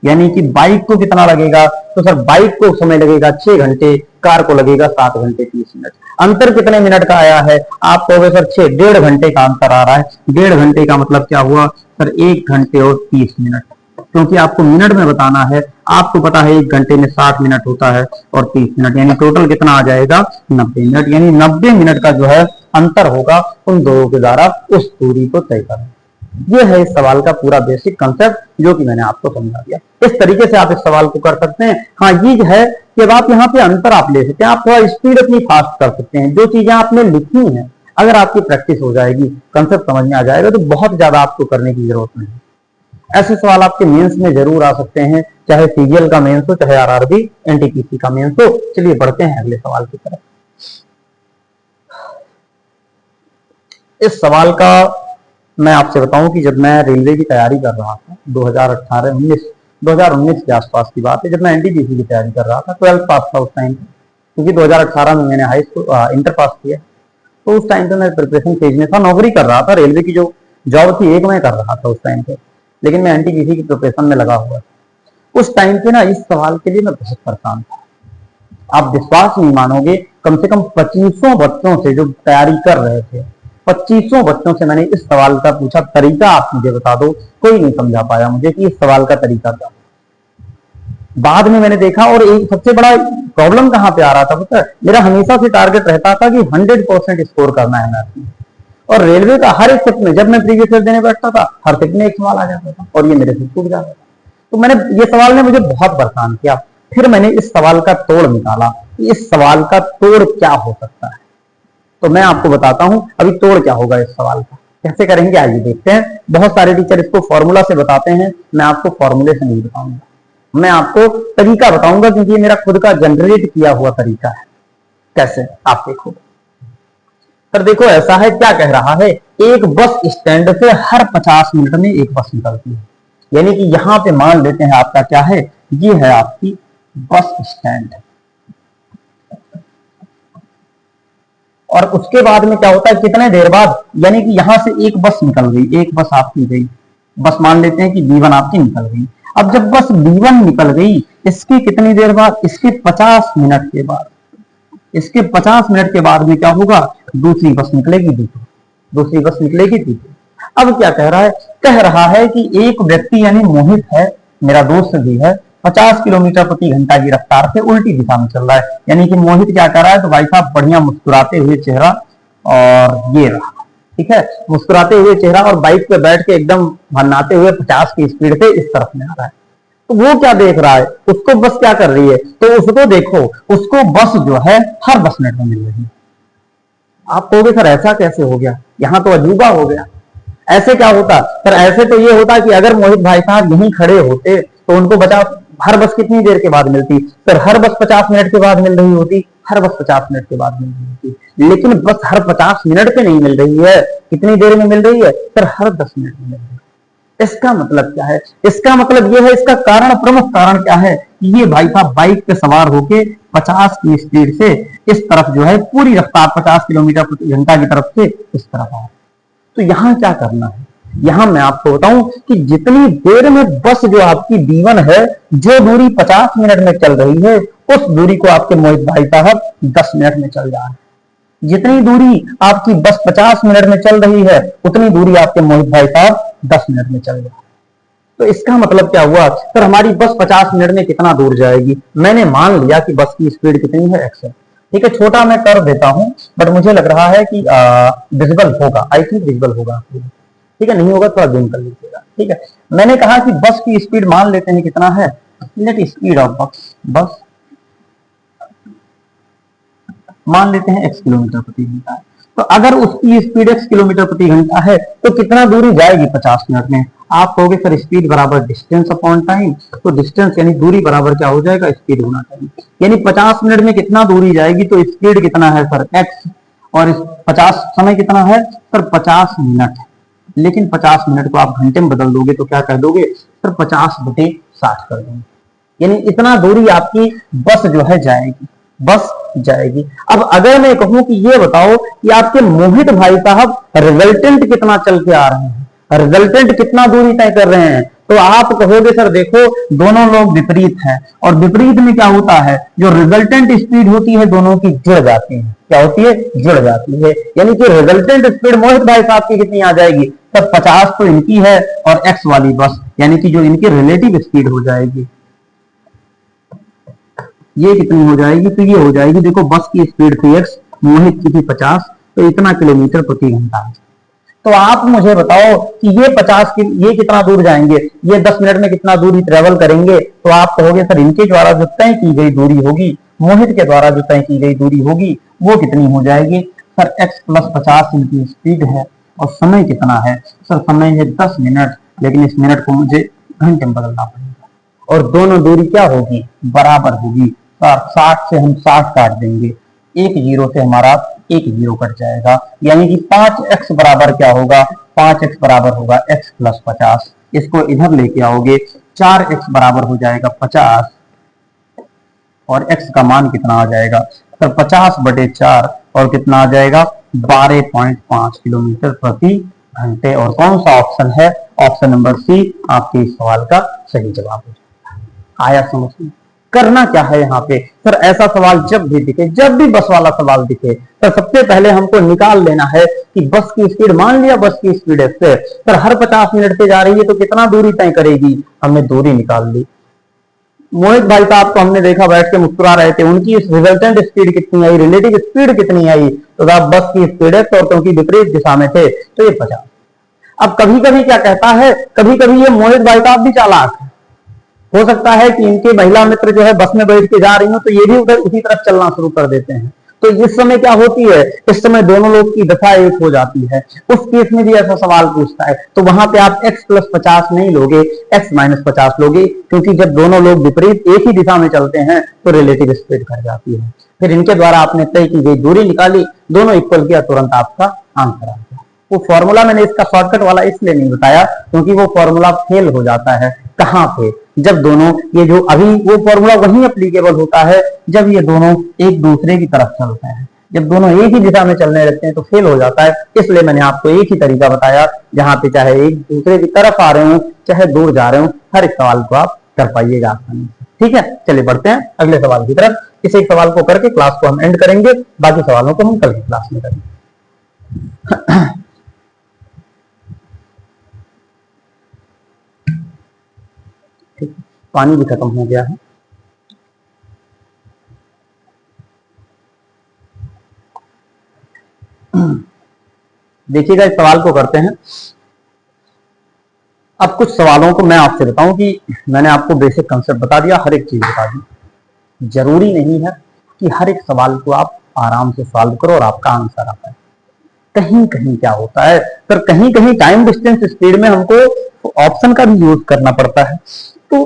[SPEAKER 1] यानी कि बाइक को कितना लगेगा, तो सर बाइक को समय लगेगा 6 घंटे, कार को लगेगा 7 घंटे 30 मिनट। अंतर कितने मिनट का आया है, आप कहोगे सर 1.5 घंटे का अंतर आ रहा है। 1.5 घंटे का मतलब क्या हुआ सर, 1 घंटे और 30 मिनट, क्योंकि आपको मिनट में बताना है। आपको पता है 1 घंटे में 60 मिनट होता है और 30 मिनट, यानी टोटल कितना आ जाएगा 90 मिनट। यानी 90 मिनट का जो है अंतर होगा उन दोनों के द्वारा उस दूरी को तय करना। ये है इस सवाल का पूरा बेसिक कंसेप्ट जो कि मैंने आपको समझा दिया। इस तरीके से आप इस सवाल को कर सकते हैं। हाँ ये है कि अब आप यहाँ पे अंतर आप ले सकते हैं, आप थोड़ा स्पीड अपनी फास्ट कर सकते हैं। जो चीजें आपने लिखी हैं अगर आपकी प्रैक्टिस हो जाएगी, कंसेप्ट समझ में आ जाएगा, तो बहुत ज्यादा आपको करने की जरूरत नहीं। ऐसे सवाल आपके मेंस में जरूर आ सकते हैं, चाहे सीजीएल का मेंस हो, चाहे आरआरबी एनटीपीसी का मेंस हो। चलिए बढ़ते हैं अगले सवाल की तरफ। इस सवाल का मैं आपसे बताऊं कि जब मैं रेलवे की तैयारी कर रहा था 2019 के आसपास की बात है, जब मैं एनटीपीसी की तैयारी कर रहा था, 12th पास था उस टाइम, क्योंकि 2018 में मैंने हाई स्कूल इंटर पास किया। तो उस टाइम पे मैं प्रिपरेशन फेज में था, नौकरी कर रहा था, रेलवे की जो जॉब थी एक मैं कर रहा था उस टाइम पे, लेकिन मैं एनटीपीसी की प्रिपरेशन में लगा हुआ था। उस टाइम पे ना इस सवाल के लिए मैं बहुत परेशान था। आप विश्वास नहीं मानोगे, कम से कम 25 बच्चों से जो तैयारी कर रहे थे, 25 बच्चों से मैंने इस सवाल का पूछा, तरीका आप मुझे बता दो। कोई नहीं समझा पाया मुझे कि इस सवाल का तरीका क्या। बाद में मैंने देखा, और एक सबसे बड़ा प्रॉब्लम कहां पे आ रहा था पता है, मेरा हमेशा से टारगेट रहता था कि 100% स्कोर करना है मैथ में। और रेलवे का हर एक शिफ्ट में जब मैं प्रीवियस ईयर देने बैठता था, हर शिफ्ट में एक सवाल आ जाता था और ये मेरे से छूट जाता था। तो मैंने ये सवाल ने मुझे बहुत परेशान किया। फिर मैंने इस सवाल का तोड़ निकाला कि इस सवाल का तोड़ क्या हो सकता है। तो मैं आपको बताता हूं अभी तोड़ क्या होगा इस सवाल का, कैसे करेंगे आइए देखते हैं। बहुत सारे टीचर इसको फॉर्मूला से बताते हैं, मैं आपको फॉर्मूले से नहीं बताऊंगा, मैं आपको तरीका बताऊंगा, क्योंकि ये मेरा खुद का जनरेट किया हुआ तरीका है। कैसे आप देखो सर, देखो ऐसा है, क्या कह रहा है, एक बस स्टैंड से हर 50 मिनट में एक बस निकलती है। यानी कि यहां पे मान लेते हैं आपका क्या है, ये है आपकी बस स्टैंड। और उसके बाद में क्या होता है, कितने देर बाद, यानी कि यहां से एक बस निकल गई, एक बस आपकी गई, बस मान लेते हैं कि B1 आपकी निकल गई। अब जब बस B1 निकल गई, इसकी कितनी देर बाद, इसके 50 मिनट के बाद, इसके 50 मिनट के बाद में क्या होगा, दूसरी बस निकलेगी D2, दूसरी बस निकलेगी D2। अब क्या कह रहा है, कह रहा है कि एक व्यक्ति यानी मोहित है, मेरा दोस्त भी है, 50 किलोमीटर प्रति घंटा की रफ्तार से उल्टी दिशा में चल रहा है। यानी कि मोहित क्या कर रहा है, तो भाई साहब बढ़िया मुस्कुराते हुए चेहरा, और ये रहा, ठीक है, मुस्कुराते हुए चेहरा और बाइक पे बैठ के एकदम भन्नाते हुए 50 की स्पीड से इस तरफ में आ रहा है। तो वो क्या देख रहा है, उसको बस क्या कर रही है, तो उसको देखो, उसको बस जो है हर 10 मिनट में मिल रही है। आप कहोगे सर ऐसा कैसे हो गया, यहां तो अजूबा हो गया। ऐसे क्या होता सर, ऐसे तो ये होता कि अगर मोहित भाई साहब यहीं खड़े होते तो उनको बचा हर बस कितनी देर के बाद मिलती, सर हर बस 50 मिनट के बाद मिल रही होती, हर बस 50 मिनट के बाद मिल रही होती। लेकिन बस हर 50 मिनट पे नहीं मिल रही है, कितनी देर में मिल रही है सर, हर 10 मिनट में मिल रही है। इसका मतलब क्या है, इसका मतलब यह है, इसका कारण, प्रमुख कारण क्या है, ये भाई साहब बाइक पे सवार होके 50 की स्पीड से इस तरफ जो है पूरी रफ्तार 50 किलोमीटर प्रति घंटा की तरफ से इस तरफ आ। तो यहां क्या करना है, यहां मैं आपको बताऊं कि जितनी देर में बस जो आपकी B1 है, जो दूरी 50 मिनट में चल रही है, उस दूरी को आपके मोहित भाई साहब 10 मिनट में चल जा रहे हैं। जितनी दूरी आपकी बस 50 मिनट में चल रही है, उतनी दूरी आपके मोहित भाई साहब 10 मिनट में चल रही है। तो इसका मतलब क्या हुआ सर, हमारी बस 50 मिनट में कितना दूर जाएगी। मैंने मान लिया कि बस की स्पीड कितनी है, x है, ठीक है, छोटा मैं कर देता हूं, बट मुझे लग रहा है कि विजिबल होगा, आई थिंक विजिबल होगा, ठीक है, नहीं होगा थोड़ा जूम कर लीजिएगा, ठीक है। मैंने कहा कि बस की स्पीड मान लेते हैं कितना है, लेट स्पीड ऑफ बस मान लेते हैं x किलोमीटर प्रति घंटा है। तो अगर उसकी स्पीड x किलोमीटर प्रति घंटा है तो कितना दूरी जाएगी 50 मिनट में। आप कहोगे सर स्पीड बराबर डिस्टेंस अपॉन टाइम, तो डिस्टेंस यानी दूरी बराबर क्या हो जाएगा, स्पीड होना चाहिए। यानी 50 मिनट में कितना दूरी जाएगी, तो स्पीड कितना है सर x, और 50 समय कितना है सर 50 मिनट। लेकिन 50 मिनट को आप घंटे में बदल दोगे तो क्या कर दोगे सर, 50/60 कर दोगे। यानी इतना दूरी आपकी बस जो है जाएगी, बस जाएगी। अब अगर मैं कहूं कि ये बताओ कि आपके मोहित भाई साहब रिजल्टेंट कितना चल के आ रहे हैं, रिजल्टेंट कितना दूरी तय कर रहे हैं, तो आप कहोगे सर देखो दोनों लोग विपरीत हैं, और विपरीत में क्या होता है, जो रिजल्टेंट स्पीड होती है दोनों की जुड़ जाती है। क्या होती है, जुड़ जाती है। यानी कि रिजल्टेंट स्पीड मोहित भाई साहब की कितनी आ जाएगी, तब 50 तो इनकी है और x वाली बस, यानी कि जो इनकी रिलेटिव स्पीड हो जाएगी, ये कितनी हो जाएगी, तो ये हो जाएगी, देखो बस की स्पीड थी x, मोहित की थी 50, तो इतना किलोमीटर प्रति घंटा। तो आप मुझे बताओ कि ये 50 की ये कितना दूर जाएंगे, ये 10 मिनट में कितना दूरी ट्रेवल करेंगे। तो आप कहोगे सर इनके द्वारा जो तय की गई दूरी होगी, मोहित के द्वारा जो तय की गई दूरी होगी, वो कितनी हो जाएगी सर, x + 50 इनकी स्पीड है, और समय कितना है सर, समय है 10 मिनट, लेकिन इस मिनट को मुझे घंटे में बदलना पड़ेगा, और दोनों दूरी क्या होगी, बराबर होगी। 60 से हम 60 काट देंगे, एक जीरो से हमारा एक जीरो कट जाएगा, यानी कि 5x बराबर क्या होगा, 5x बराबर होगा x + 50। इसको इधर लेके आओगे, 4x बराबर हो जाएगा 50, और x का मान कितना आ जाएगा सर 50/4, और कितना आ जाएगा 12.5 किलोमीटर प्रति घंटे। और कौन सा ऑप्शन है, ऑप्शन नंबर सी आपके इस सवाल का सही जवाब हो जाएगा। आया समझ में। करना क्या है यहाँ पे सर, ऐसा सवाल जब भी दिखे, जब भी बस वाला सवाल दिखे, तो सबसे पहले हमको निकाल लेना है कि बस की स्पीड, मान लिया बस की स्पीड है सर हर 50 मिनट पे जा रही है, तो कितना दूरी तय करेगी, हमने दूरी निकाल ली। मोहित भाई साहब को हमने देखा बैठ के मुस्कुरा रहे थे, उनकी रिजल्टेंट स्पीड कितनी आई, रिलेटिव स्पीड कितनी आई, तो आप बस की स्पीड है तो क्योंकि विपरीत दिशा में थे तो ये 50। अब कभी कभी क्या कहता है, कभी कभी ये मोहित भाई साहब भी चालाक है, हो सकता है कि इनके महिला मित्र जो है बस में बैठ के जा रही हो, तो ये भी उधर उसी तरफ चलना शुरू कर देते हैं। तो इस समय क्या होती है, इस समय दोनों लोग की दशा एक हो जाती है। उस केस में भी ऐसा सवाल पूछता है, तो वहां पे आप x + 50 नहीं लोगे, x - 50 लोगे, क्योंकि जब दोनों लोग विपरीत एक ही दिशा में चलते हैं तो रिलेटिव स्पीड घट जाती है। फिर इनके द्वारा आपने तय की गई दूरी निकाली, दोनों इक्वल किया, तुरंत आपका आंसर आ गया। वो फॉर्मूला मैंने इसका शॉर्टकट वाला इसलिए नहीं बताया क्योंकि वो फॉर्मूला फेल हो जाता है। कहां पे, जब दोनों, ये जो अभी वो फॉर्मूला वही एप्लीकेबल होता है जब ये दोनों एक दूसरे की तरफ चलते हैं। जब दोनों एक ही दिशा में चलने लगते हैं तो फेल हो जाता है। इसलिए मैंने आपको एक ही तरीका बताया, जहां पे चाहे एक दूसरे की तरफ आ रहे हो चाहे दूर जा रहे हो, हर एक सवाल को आप कर पाइएगा आसानी से। ठीक है, चलिए बढ़ते हैं अगले सवाल की तरफ। इस एक सवाल को करके क्लास को हम एंड करेंगे, बाकी सवालों को हम कल की क्लास में करेंगे। ठीक, पानी भी खत्म हो गया है। देखिएगा, इस सवाल को करते हैं। अब कुछ सवालों को मैं आपसे बताऊं कि मैंने आपको बेसिक कंसेप्ट बता दिया, हर एक चीज बता दी। जरूरी नहीं है कि हर एक सवाल को आप आराम से सॉल्व करो और आपका आंसर आता है। कहीं कहीं क्या होता है, पर कहीं कहीं टाइम डिस्टेंस स्पीड में हमको ऑप्शन का भी यूज करना पड़ता है। तो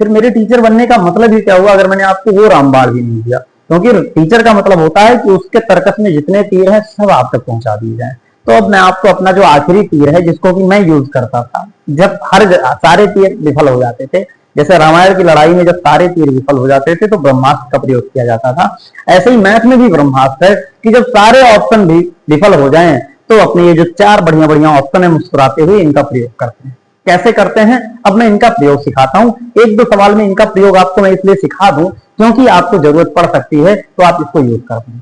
[SPEAKER 1] फिर मेरे टीचर बनने का मतलब ही क्या हुआ अगर मैंने आपको वो रामबाण भी नहीं दिया। क्योंकि टीचर का मतलब होता है कि उसके तर्कस में जितने तीर हैं सब आप तक पहुंचा दिए जाए। तो अब मैं आपको अपना जो आखिरी तीर है, जिसको कि मैं यूज करता था जब सारे तीर विफल हो जाते थे, जैसे रामायण की लड़ाई में जब सारे तीर विफल हो जाते थे तो ब्रह्मास्त्र का प्रयोग किया जाता था। ऐसे ही मैथ में भी ब्रह्मास्त्र है कि जब सारे ऑप्शन भी विफल हो जाएं तो अपने ये जो 4 बढ़िया बढ़िया ऑप्शन है मुस्कुराते हुए इनका प्रयोग करते हैं। कैसे करते हैं, अब मैं इनका प्रयोग सिखाता हूं। एक दो सवाल में इनका प्रयोग आपको मैं इसलिए सिखा दूं क्योंकि आपको जरूरत पड़ सकती है तो आप इसको यूज कर पाए।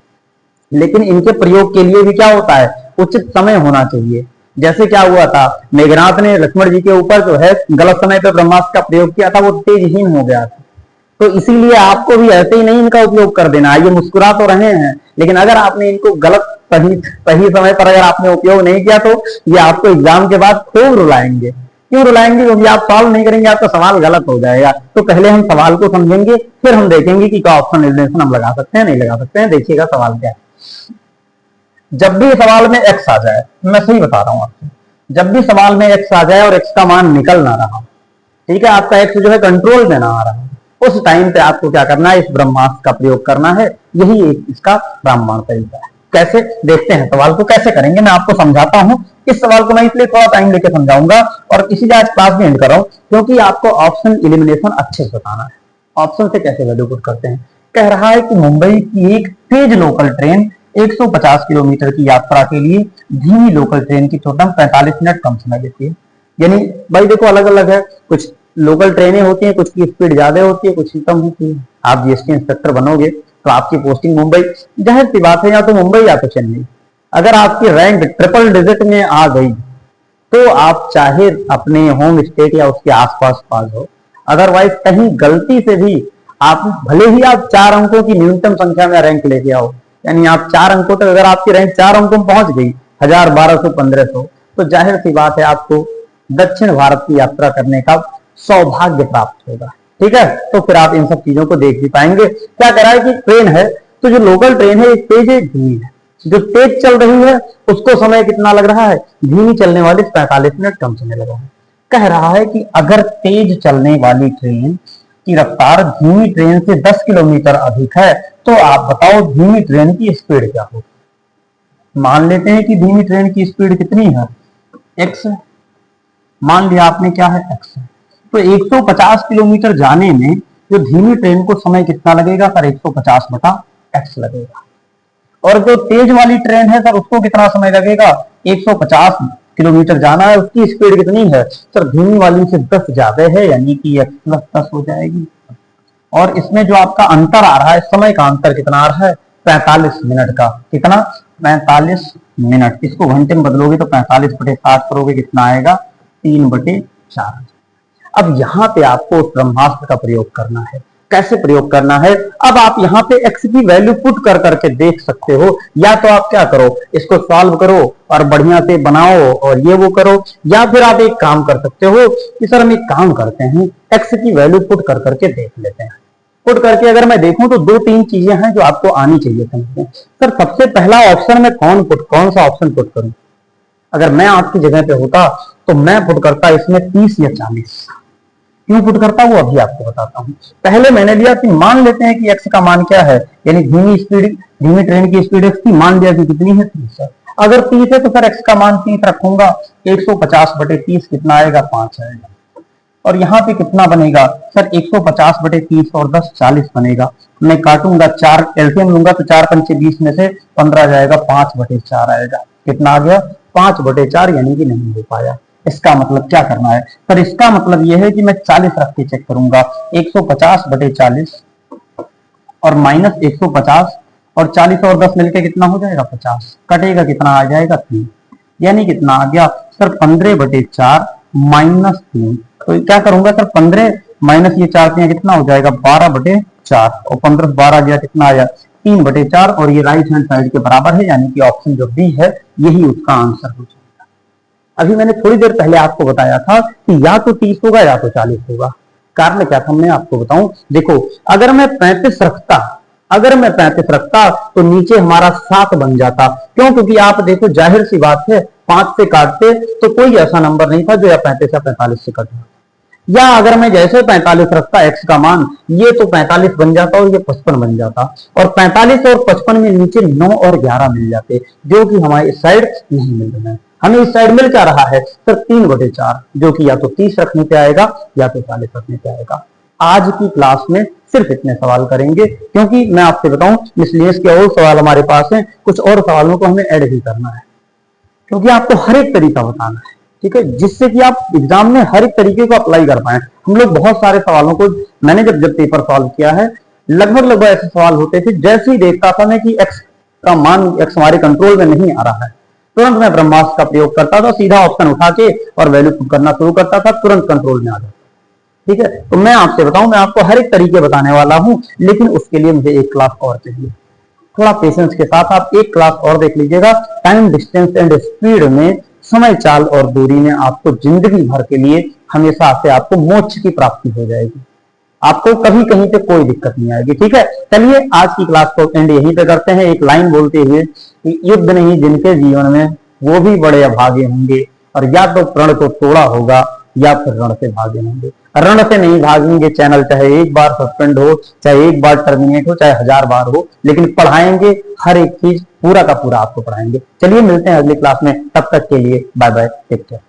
[SPEAKER 1] लेकिन इनके प्रयोग के लिए भी क्या होता है, उचित समय होना चाहिए। जैसे क्या हुआ था, मेघनाथ ने लक्ष्मण जी के ऊपर जो है गलत समय पर ब्रह्मास्त्र का प्रयोग किया था, वो तेजहीन हो गया था। तो इसीलिए आपको भी ऐसे ही नहीं इनका उपयोग कर देना है। ये मुस्कुरा तो रहे हैं, लेकिन अगर आपने इनको गलत सही समय पर अगर आपने उपयोग नहीं किया तो ये आपको एग्जाम के बाद खूब रुलाएंगे। क्यों रुलाएंगे, क्योंकि आप सॉल्व नहीं करेंगे, आपका सवाल गलत हो जाएगा। तो पहले हम सवाल को समझेंगे, फिर हम देखेंगे कि क्या ऑप्शन एलिमिनेशन हम लगा सकते हैं नहीं लगा सकते हैं। देखिएगा सवाल क्या है। जब भी सवाल में एक्स आ जाए, मैं सही बता रहा हूं आपको, जब भी सवाल में एक्स आ जाए और एक्स का मान निकल ना रहा, ठीक है, आपका एक्स जो है कंट्रोल में ना आ रहा, उस टाइम पे आपको क्या करना है, इस ब्रह्मास्त्र का प्रयोग करना है। यही एक इसका रामबाण तरीका है। कैसे, देखते हैं सवाल को कैसे करेंगे, मैं आपको समझाता हूं। इस सवाल को मैं इसलिए थोड़ा टाइम लेकर समझाऊंगा और इसी आज क्लास में एंड कर रहा हूं क्योंकि आपको ऑप्शन एलिमिनेशन अच्छे से बताना है। ऑप्शन से कैसे वैल्यू पुट करते हैं। कह रहा है कि मुंबई की एक तेज लोकल ट्रेन 150 किलोमीटर की यात्रा के लिए धीमी लोकल ट्रेन की टोटल 45 मिनट कम समय लेती है। यानी भाई देखो अलग अलग है, कुछ लोकल ट्रेनें होती हैं, कुछ की स्पीड ज्यादा होती है, कुछ की कम होती है। आप जीएसटी इंस्पेक्टर बनोगे तो आपकी पोस्टिंग मुंबई, जाहिर सी बात है या तो मुंबई या तो चेन्नई। अगर आपकी रैंक ट्रिपल डिजिट में आ गई तो आप चाहे अपने होम स्टेट या उसके आसपास पास हो, अदरवाइज कहीं गलती से भी आप भले ही आप 4 अंकों की न्यूनतम संख्या में रैंक लेके आओ, यानी आप 4 अंकों तक अगर आपकी रैंक 4 अंकों में पहुंच गई 1000, 1200, 1500, तो जाहिर सी बात है आपको दक्षिण भारत की यात्रा करने का सौभाग्य प्राप्त होगा। ठीक है, तो फिर आप इन सब चीजों को देख भी पाएंगे। क्या कह रहा है कि ट्रेन है, तो जो लोकल ट्रेन है एक तेज है धीमी है। जो तेज चल रही है उसको समय कितना लग रहा है, धीमी चलने वाली 45 मिनट कम समय लगा है। कह रहा है कि अगर तेज चलने वाली ट्रेन की रफ्तार धीमी ट्रेन से 10 किलोमीटर अधिक है तो आप बताओ धीमी ट्रेन की स्पीड क्या होगी। मान लेते हैं कि धीमी ट्रेन की स्पीड कितनी है, x है। मान लिया आपने क्या है, x है। तो 150 किलोमीटर जाने में जो धीमी ट्रेन को समय कितना लगेगा सर, 150 बटा x लगेगा। और जो तेज वाली ट्रेन है सर उसको कितना समय लगेगा, 150 किलोमीटर जाना है, उसकी स्पीड कितनी है सर, धीमी वाली से 10 ज्यादा है, यानी कि x प्लस 10 हो जाएगी। और इसमें जो आपका अंतर आ रहा है, समय का अंतर कितना आ रहा है, 45 मिनट का। कितना, 45 मिनट। इसको घंटे में बदलोगे तो 45 बटे 7 करोगे, कितना आएगा, 3 बटे 4। अब यहाँ पे आपको ब्रह्मास्त्र का प्रयोग करना है। कैसे प्रयोग करना है, अब आप यहाँ पे x की वैल्यू पुट कर करके देख सकते हो। या तो आप क्या करो, इसको सॉल्व करो और बढ़िया से बनाओ और ये वो करो, या फिर आप एक काम कर सकते हो कि सर हम एक काम करते हैं, x की वैल्यू पुट कर करके देख लेते हैं। पुट करके अगर मैं देखूं तो 2-3 चीजें हैं जो आपको आनी चाहिए समझ। सर सबसे पहला ऑप्शन में कौन सा ऑप्शन पुट करूं। अगर मैं आपकी जगह पे होता तो मैं पुट करता इसमें 30 या 40। क्यों पुट करता हूं अभी आपको बताता हूं। पहले मैंने लिया कि मान लेते हैं कि x का मान क्या है, यानी धीमी ट्रेन की स्पीड x की मान लिया कि कितनी है, 30 है। अगर 30 है तो सर x का मान 30 रखूंगा, 150 बटे 30 कितना आएगा, 5 आएगा। और यहाँ पे कितना बनेगा सर 150 बटे 30 और 10 40 बनेगा। मैं काटूंगा 4 एलसीएम लूंगा तो 4 पंचे 20 में से 15 जाएगा, 5 बटे 4 आएगा। कितना आ गया 5 बटे 4, यानी कि नहीं हो पाया। इसका मतलब क्या करना है सर, इसका मतलब यह है कि मैं 40 रख के चेक करूंगा। 150 बटे 40 और माइनस 150 और 40 और 10 मिलके कितना हो जाएगा 50, कटेगा कितना आ जाएगा 3, यानी कितना आ गया सर 15 बटे 4 माइनस 3। तो क्या करूंगा सर 15 माइनस ये 4 कितना हो जाएगा 12 बटे 4 और 15 12 गया कितना आया 3 बटे 4 और ये राइट हैंड साइड के बराबर है, यानी कि ऑप्शन जो बी है यही उसका आंसर हो जाएगा। अभी मैंने थोड़ी देर पहले आपको बताया था कि या तो 30 होगा या तो 40 होगा। कारण क्या था मैं आपको बताऊं, देखो अगर मैं 35 रखता तो नीचे हमारा 7 बन जाता। क्यों? क्योंकि आप देखो जाहिर सी बात है 5 से काटते तो कोई ऐसा नंबर नहीं था जो या 35 या 45 से कटना। या अगर मैं जैसे 45 रखता एक्स का मान, ये तो 45 बन जाता और ये 55 बन जाता, और 45 और 55 में नीचे 9 और 11 मिल जाते, जो कि हमारे इस साइड नहीं मिल रहा है। हमें इस साइड मिल क्या रहा है सिर्फ 3 बटे 4, जो कि या तो 30 रखने पे आएगा या तो 40 रखने पे आएगा। आज की क्लास में सिर्फ इतने सवाल करेंगे, क्योंकि मैं आपसे बताऊं मिसलेनियस के और सवाल हमारे पास हैं, कुछ और सवालों को हमें ऐड भी करना है, क्योंकि आपको हर एक तरीका बताना है, ठीक है, जिससे कि आप एग्जाम में हर एक तरीके को अप्लाई कर पाए। हम लोग बहुत सारे सवालों को, मैंने जब पेपर सॉल्व किया है, लगभग ऐसे सवाल होते थे, जैसे ही देखता था मैं कि एक्स का मान एक्स हमारे कंट्रोल में नहीं आ रहा है, तुरंत मैं ब्रह्मास्त्र का प्रयोग करता था, सीधा ऑप्शन उठा के और वैल्यू पुट करना शुरू करता था, तुरंत कंट्रोल में आ जाता। ठीक है, तो मैं आपसे बताऊं, मैं आपको हर एक तरीके बताने वाला हूं, लेकिन उसके लिए मुझे एक क्लास और चाहिए। थोड़ा पेशेंस के साथ आप एक क्लास और देख लीजिएगा। टाइम, डिस्टेंस एंड स्पीड में, समय, चाल और दूरी में आपको जिंदगी भर के लिए हमेशा से आपको मोक्ष की प्राप्ति हो जाएगी। आपको कभी कहीं पे कोई दिक्कत नहीं आएगी। ठीक है, चलिए आज की क्लास को एंड यहीं पे करते हैं, एक लाइन बोलते हुए कि युद्ध नहीं जिनके जीवन में वो भी बड़े अभागे होंगे, और या तो प्रण को तोड़ा होगा या फिर रण से भागे होंगे। रण से नहीं भागेंगे, चैनल चाहे एक बार सस्पेंड हो, चाहे एक बार टर्मिनेट हो, चाहे 1000 बार हो, लेकिन पढ़ाएंगे, हर एक चीज पूरा का पूरा आपको पढ़ाएंगे। चलिए मिलते हैं अगली क्लास में, तब तक के लिए बाय बाय, टेक केयर।